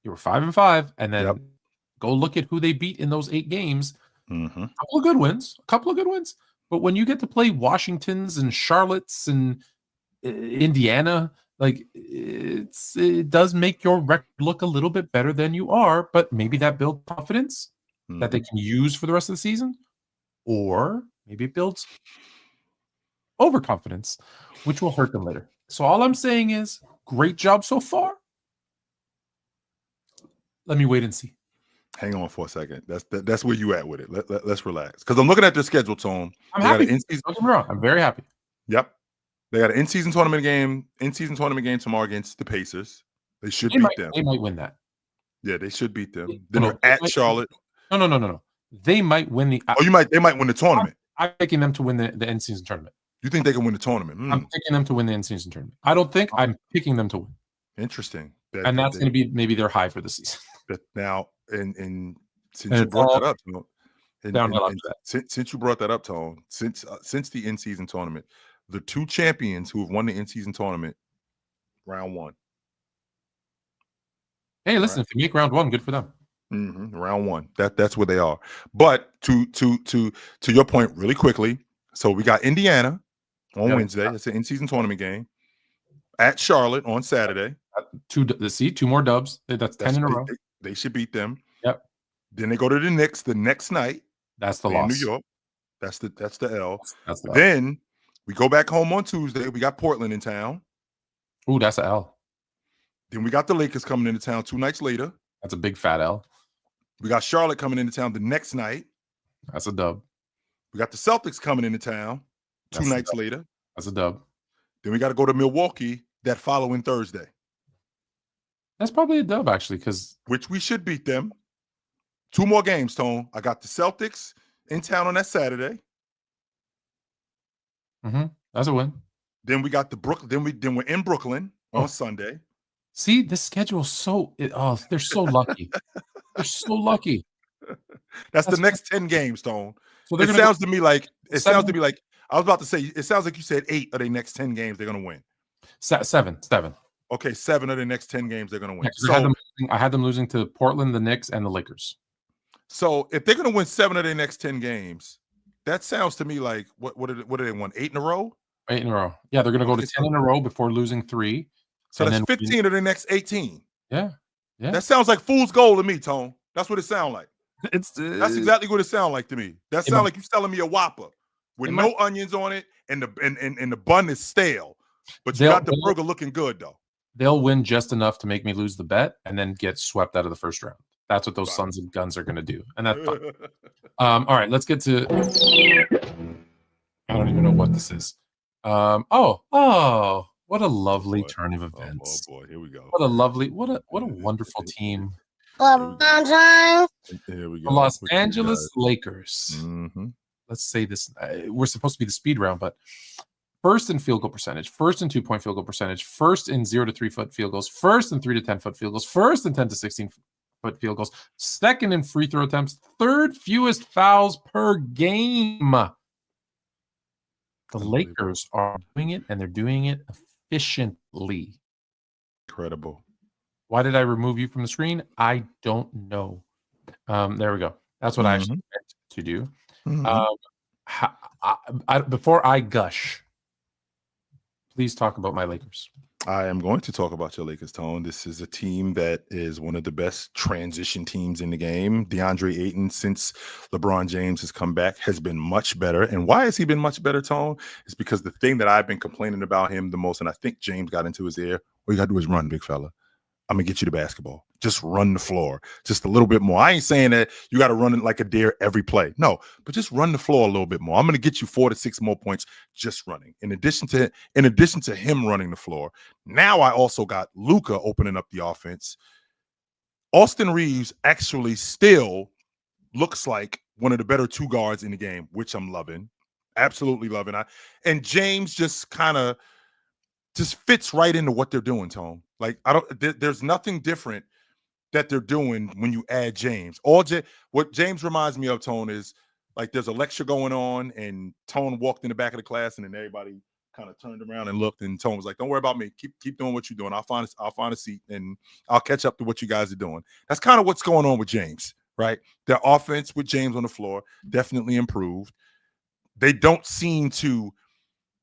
They were 5-5, and then go look at who they beat in those 8 games. A couple of good wins. But when you get to play Washingtons and Charlottes and Indiana, like it does make your record look a little bit better than you are. But maybe that builds confidence that they can use for the rest of the season, or maybe it builds overconfidence, which will hurt them later. So all I'm saying is, great job so far. Let me wait and see. Hang on for a second. That's where you at with it. Let's relax. Because I'm looking at their schedule, Tone. I'm happy. Don't get me wrong. I'm very happy. Yep. They got an in-season tournament game tomorrow against the Pacers. They should beat them. They might win that. Yeah, they should beat them. Then they're at Charlotte. No. They might win the. They might win the tournament. I'm picking them to win the in-season tournament. You think they can win the tournament? I'm picking them to win the in-season tournament. I don't think I'm picking them to win. Interesting. And that's going to be maybe their high for the season. Now, and since you brought that up, Tone, since the in-season tournament, the 2 champions who have won the in-season tournament, round 1. Hey, listen, if they make round 1, good for them. Round 1. That's where they are. But to your point, really quickly, so we got Indiana on Wednesday. It's an in-season tournament game. At Charlotte on Saturday. 2 more dubs. That's 10 in a row. They should beat them. Yep. Then they go to the Knicks the next night. That's the loss. In New York. That's the L. That's the then we go back home on Tuesday. We got Portland in town. Ooh, that's an L. Then we got the Lakers coming into town 2 nights later. That's a big fat L. We got Charlotte coming into town the next night. That's a dub. We got the Celtics coming into town 2 nights later. That's a dub. Then we got to go to Milwaukee that following Thursday. That's probably a dub, actually, which we should beat them. 2 more games, Tone. I got the Celtics in town on that Saturday. That's a win. Then we got the Brooklyn. Then we're in Brooklyn on Sunday. See, this schedule they're so lucky. They're so lucky. That's the next 10 games, Tone. So it sounds to me like I was about to say. It sounds like you said 8 of their next 10 games they're going to win. 7. Okay, 7 of the next 10 games they're going to win. So, I had them losing to Portland, the Knicks, and the Lakers. So if they're going to win 7 of their next 10 games, that sounds to me like what did they win? 8 in a row? 8 in a row. Yeah, they're going to go to 10 in a row before losing 3. So that's 15 of the next 18. Yeah. That sounds like fool's gold to me, Tone. That's what it sounds like. That's exactly what it sounds like to me. That sounds like you're selling me a Whopper with no onions on it, and the bun is stale. But you got the burger looking good though. They'll win just enough to make me lose the bet and then get swept out of the first round. That's what those sons of guns are going to do. And that's fun. All right, let's get to I don't even know what this is. What a lovely turn of events. Oh boy, here we go. What a wonderful team. LeBron James. Here we go. The Los Angeles Lakers. Let's say this. We're supposed to be the speed round, but first in field goal percentage, first in 2-point field goal percentage, first in 0 to 3 foot field goals, first in 3 to 10 foot field goals, first in 10 to 16 foot field goals, second in free throw attempts, third fewest fouls per game. The Lakers are doing it, and they're doing it efficiently. Incredible. Why did I remove you from the screen? I don't know. There we go. That's what I actually meant to do. Before I gush, please talk about my Lakers. I am going to talk about your Lakers, Tone. This is a team that is one of the best transition teams in the game. DeAndre Ayton, since LeBron James has come back, has been much better. And why has he been much better, Tone? It's because the thing that I've been complaining about him the most, and I think James got into his ear, all you got to do is run, big fella. I'm going to get you the basketball. Just run the floor just a little bit more. I ain't saying that you got to run it like a deer every play. No, but just run the floor a little bit more. I'm going to get you 4 to 6 more points just running. In addition to him running the floor, now I also got Luka opening up the offense. Austin Reaves actually still looks like one of the better 2 guards in the game, which I'm loving. Absolutely loving. And James just kind of just fits right into what they're doing, Tone. Like there's nothing different that they're doing when you add James. What James reminds me of, Tone, is like there's a lecture going on and Tone walked in the back of the class and then everybody kind of turned around and looked and Tone was like, "Don't worry about me. Keep doing what you're doing. I'll find a seat and I'll catch up to what you guys are doing." That's kind of what's going on with James, right? Their offense with James on the floor definitely improved. They don't seem to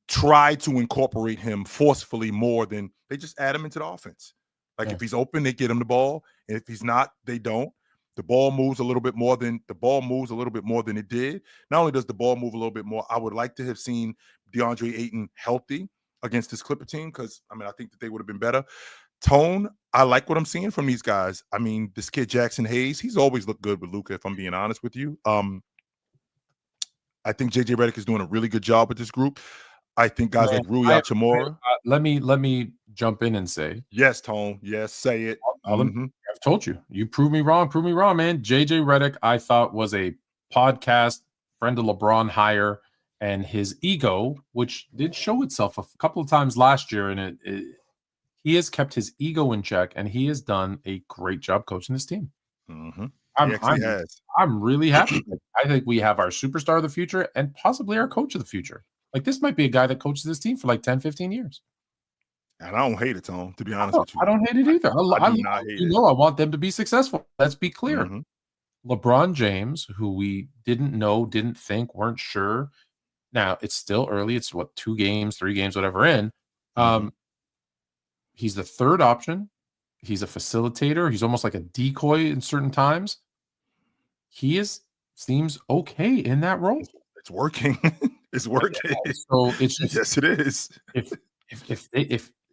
try to incorporate him forcefully more than they just add him into the offense. Like if he's open, they get him the ball. And if he's not, they don't. The ball moves a little bit more than it did. Not only does the ball move a little bit more, I would like to have seen DeAndre Ayton healthy against this Clipper team because I think that they would have been better. Tone, I like what I'm seeing from these guys. I mean, this kid Jackson Hayes, he's always looked good with Luka, if I'm being honest with you. I think JJ Redick is doing a really good job with this group. I think guys like Rui Hachimura. Let me jump in and say, yes, Tone. Yes, say it. I've told you. You prove me wrong, man. JJ Redick, I thought was a podcast friend of LeBron hire, and his ego, which did show itself a couple of times last year, and he has kept his ego in check, and he has done a great job coaching this team. I'm really happy. I think we have our superstar of the future and possibly our coach of the future. Like, this might be a guy that coaches this team for like 10, 15 years. And I don't hate it, Tom, to be honest with you. I don't hate it either. I do not hate it. I want them to be successful. Let's be clear. LeBron James, who we didn't know, didn't think, weren't sure. Now, it's still early. It's 2 games, 3 games, whatever in. He's the third option. He's a facilitator. He's almost like a decoy in certain times. He seems okay in that role. It's working. It's working. So it's just, yes, it is.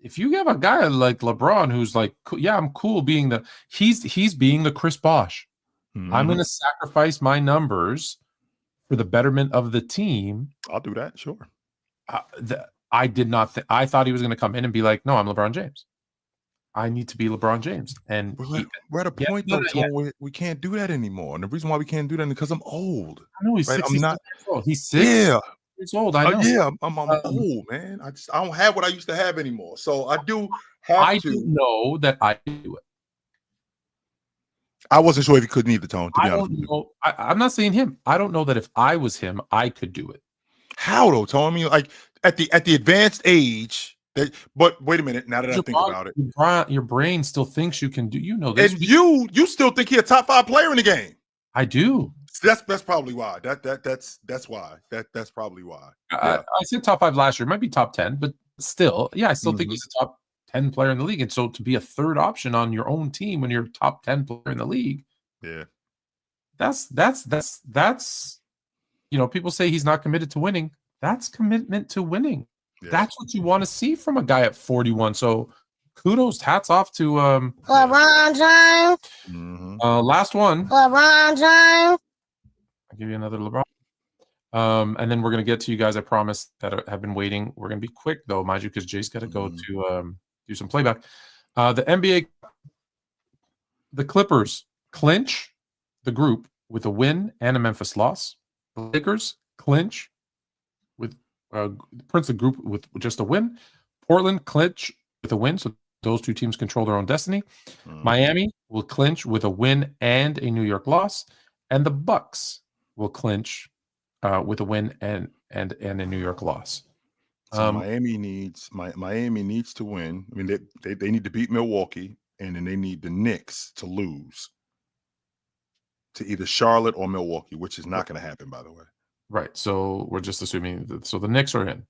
If you have a guy like LeBron who's like, yeah, I'm cool being he's being the Chris Bosh. I'm going to sacrifice my numbers for the betterment of the team. I'll do that. Sure. I did not. I thought he was going to come in and be like, no, I'm LeBron James. I need to be LeBron James. And we're at a point though, we can't do that anymore. And the reason why we can't do that is because I'm old. I know he's right? 60 years old. He's 6 years old. I know. I'm old, man. I don't have what I used to have anymore. So I do have to. I know that I can do it. I wasn't sure if he could either, Tone, to be honest with you. I'm not saying him. I don't know that if I was him, I could do it. How though, Tone? I mean, like at the advanced age. But wait a minute. Now that I think about it, your brain still thinks you can do. You know this. And you still think he's a top 5 player in the game? I do. That's probably why. That's why. That's probably why. I said top 5 last year. It might be top 10, but still, yeah, I still think he's a top 10 player in the league. And so to be a third option on your own team when you're a top 10 player in the league, that's people say he's not committed to winning. That's commitment to winning. Yeah. That's what you want to see from a guy at 41. So kudos, hats off to LeBron James. Last one. LeBron James. I'll give you another LeBron. And then we're gonna get to you guys, I promise, that have been waiting. We're gonna be quick though, mind you, because Jay's got to go to do some playback. The NBA, the Clippers clinch the group with a win and a Memphis loss. The Lakers clinch with Princeton group with just a win. Portland clinch with a win, so those 2 teams control their own destiny. Miami will clinch with a win and a New York loss, and the Bucks will clinch with a win and a New York loss. So Miami needs to win. I mean, they need to beat Milwaukee, and then they need the Knicks to lose to either Charlotte or Milwaukee, which is not going to happen, by the way. Right. So we're just assuming so the Knicks are in.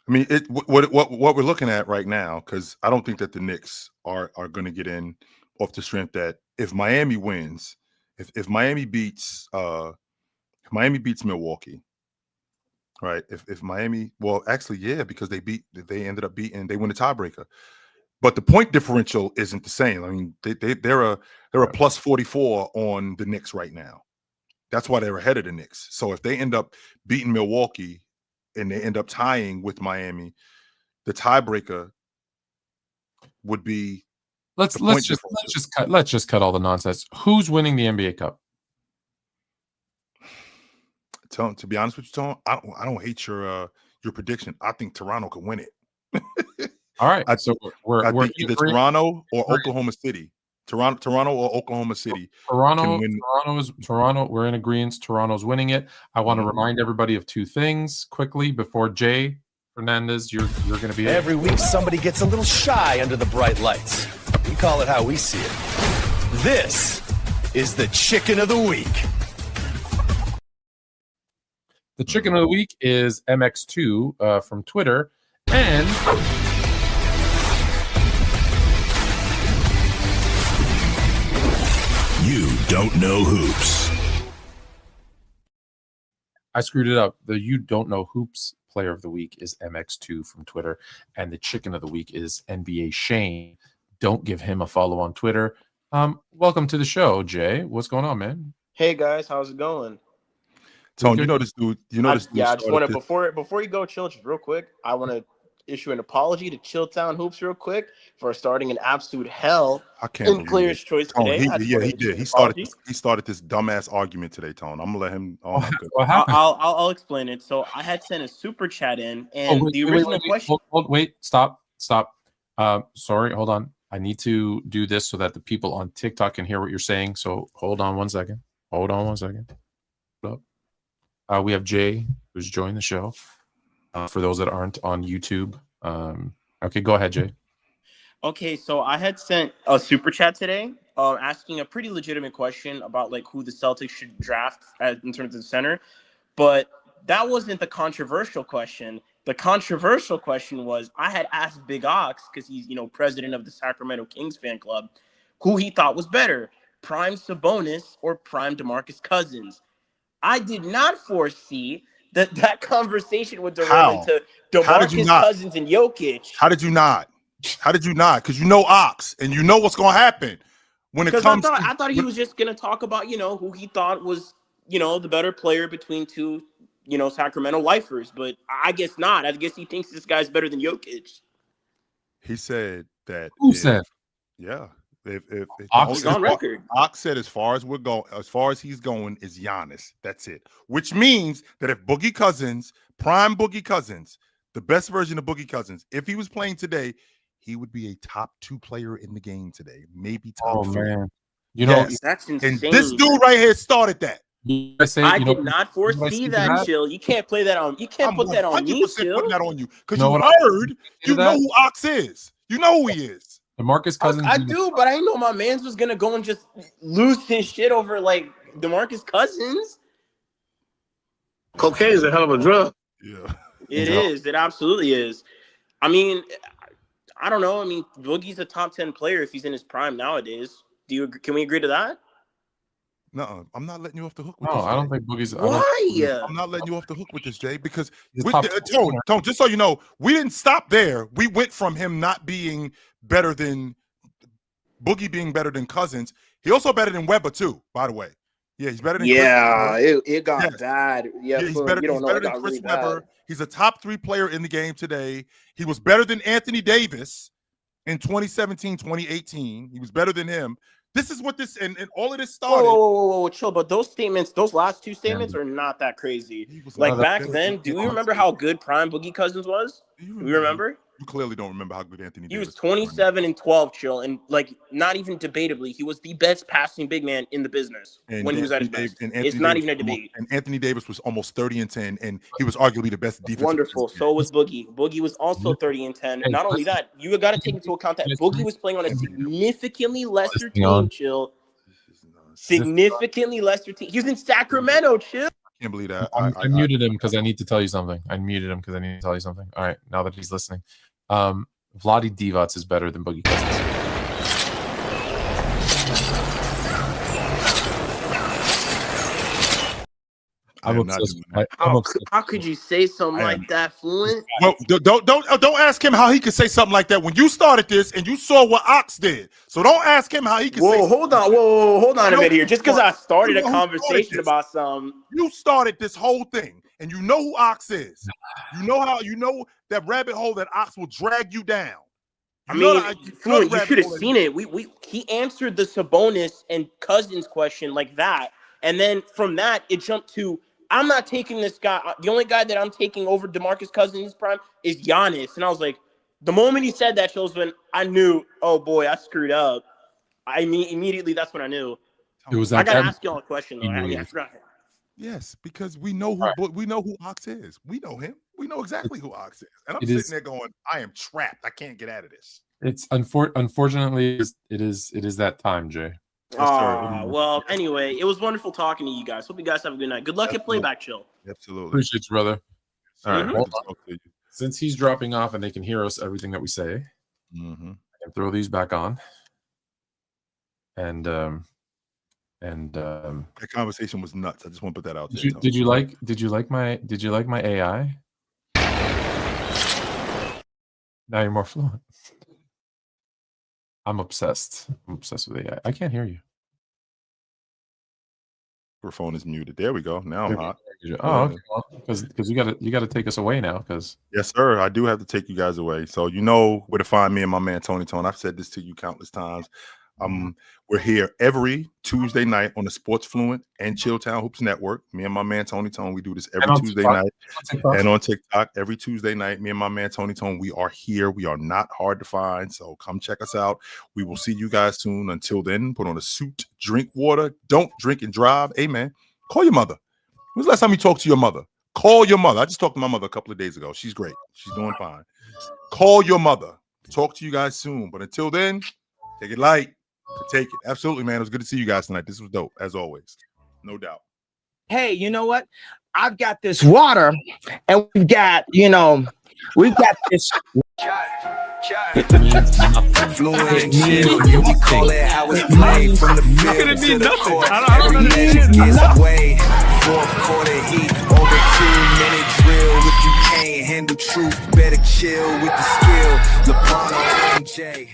I mean, what we're looking at right now, because I don't think that the Knicks are going to get in off the strength that if Miami wins, if Miami beats Milwaukee, right? If Miami, well, actually, yeah, because they ended up beating, they win the tiebreaker. But the point differential isn't the same. I mean, they're a plus 44 on the Knicks right now. That's why they're ahead of the Knicks. So if they end up beating Milwaukee and they end up tying with Miami, the tiebreaker would be. Let's just cut all the nonsense. Who's winning the NBA Cup? To be honest with you, Tom, I don't hate your prediction. I think Toronto can win it. All right. I So think we're either Toronto or Oklahoma City. Toronto or Oklahoma City. Toronto. We're in agreement. Toronto's winning it. I want to remind everybody of two things quickly before Jay Fernandez. You're going to be Every week, somebody gets a little shy under the bright lights. We call it how we see it. This is the Chicken of the Week. The Chicken of the Week is MX2 from Twitter, and You don't know hoops. I screwed it up. The You Don't Know Hoops player of the week is MX2 from Twitter, and the Chicken of the Week is NBA Shane. Don't give him a follow on Twitter. Welcome to the show, Jay. What's going on, man? Hey guys, how's it going? Tone, you know this dude. I just want to before you go, Chill, just real quick. I want to issue an apology to Chilltown Hoops real quick for starting an absolute hell in Player's Choice today. He did. He started this dumbass argument today, Tone. I'm gonna let him. What happened? I'll explain it. So I had sent a super chat in, and the original question. Wait, stop. Sorry, hold on. I need to do this so that the people on TikTok can hear what you're saying. So hold on one second. We have Jay, who's joined the show. For those that aren't on YouTube. Okay, go ahead, Jay. Okay, so I had sent a super chat today asking a pretty legitimate question about like who the Celtics should draft in terms of the center. But that wasn't the controversial question. The controversial question was I had asked Big Ox, because he's, president of the Sacramento Kings fan club, who he thought was better, prime Sabonis or prime DeMarcus Cousins. I did not foresee that conversation would derail into DeMarcus Cousins and Jokic. How did you not? Because you know Ox, and you know what's going to happen when it comes. I thought he was just going to talk about who he thought was the better player between two Sacramento lifers, but I guess not. I guess he thinks this guy's better than Jokic. He said that. Who said? Yeah. If Ox on record. Ox said as far as he's going is Giannis. That's it. Which means that if prime Boogie Cousins, the best version of Boogie Cousins, if he was playing today, he would be a top 2 player in the game today. Maybe top 3. Man. That's insane. And this dude right here started that. I did not foresee that, Chill. You can't play that on. You can't put that on me, Chill. Putting that on you because you know who Ox is. You know who he is. DeMarcus Cousins. I do, but I didn't know my man's was gonna go and just lose his shit over like DeMarcus Cousins. Cocaine is a hell of a drug. Yeah, it is. It absolutely is. I mean, I don't know. I mean, Boogie's a top 10 player if he's in his prime nowadays. Can we agree to that? No, I'm not letting you off the hook with this. No, I don't think Boogie's. Why? I'm not letting you off the hook with this, Jay, because Tone, just so you know, we didn't stop there. We went from him not being better than Boogie being better than Cousins. He also better than Weber too, by the way. Yeah, he's better than it got bad. Yeah, he's better than Chris Webber. He's a top 3 player in the game today. He was better than Anthony Davis in 2017, 2018. He was better than him. This is what this and all of this started. Whoa, Chill. But those last 2 statements are not that crazy. Like back then, do you remember how good prime Boogie Cousins was? Do you remember? You clearly don't remember how good Anthony Davis was. He was 27 and 12, Chill, and like not even debatably, he was the best passing big man in the business when he was at his best. It's not even a debate. And Anthony Davis was almost 30 and 10, and he was arguably the best defensive. Wonderful. So was Boogie. Boogie was also 30 and 10. Not only that, you got to take into account that Boogie was playing on a significantly lesser team, Chill. Significantly lesser team. He was in Sacramento, Chill. Can't believe that. I muted him because I need to tell you something. All right, now that he's listening. Vlade Divac is better than Boogie Cousins. How could you say something like that, Fluent? Well, don't ask him how he could say something like that when you started this and you saw what Ox did. So don't ask him how he could say. Hold on a minute here. Just because I started a conversation about some, you started this whole thing, and you know who Ox is. You know that rabbit hole that Ox will drag you down. Fluent, you should have seen it. He answered the Sabonis and Cousins question like that, and then from that it jumped to, I'm not taking this guy. The only guy that I'm taking over DeMarcus Cousins' prime is Giannis. And I was like, The moment he said that, Chills, when I knew, oh boy, I screwed up. I mean, immediately that's when I knew. It was. I gotta ask y'all a question though. I forgot. Yes, because we know who Ox is. We know him. We know exactly who Ox is. And I'm sitting there going, I am trapped. I can't get out of this. It's unfortunately it is that time, Jay. Well, anyway, it was wonderful talking to you guys. Hope you guys have a good night. Good luck at Playback Chill. Absolutely. Appreciate you, brother. All right. Well, Since he's dropping off and they can hear us, everything that we say, I can throw these back on. And that conversation was nuts. I just want to put that out there. Did you like my AI? Now you're more fluent. I'm obsessed. I'm obsessed with AI. I can't hear you. Your phone is muted. There we go. Now I'm hot. Oh, okay. Because you gotta take us away now. Because yes, sir. I do have to take you guys away. So you know where to find me and my man Tony Tone. I've said this to you countless times. We're here every Tuesday night on the Sports Fluent and Chilltown Hoops Network. Me and my man Tony Tone, we do this every Tuesday night. And on TikTok, every Tuesday night, me and my man Tony Tone, we are here. We are not hard to find. So come check us out. We will see you guys soon. Until then, put on a suit, drink water, don't drink and drive. Amen. Call your mother. When's the last time you talked to your mother? Call your mother. I just talked to my mother a couple of days ago. She's great. She's doing fine. Call your mother. Talk to you guys soon. But until then, take it light. Take it. Absolutely, man. It was good to see you guys tonight. This was dope, as always. No doubt. Hey, you know what? I've got this water, and we've got this. Fluent Chill, we call it how it's played from the field to the court. Every minute is away. Fourth quarter heat, over 2-minute drill. If you can't handle truth, better chill with the skill. LeBron or MJ.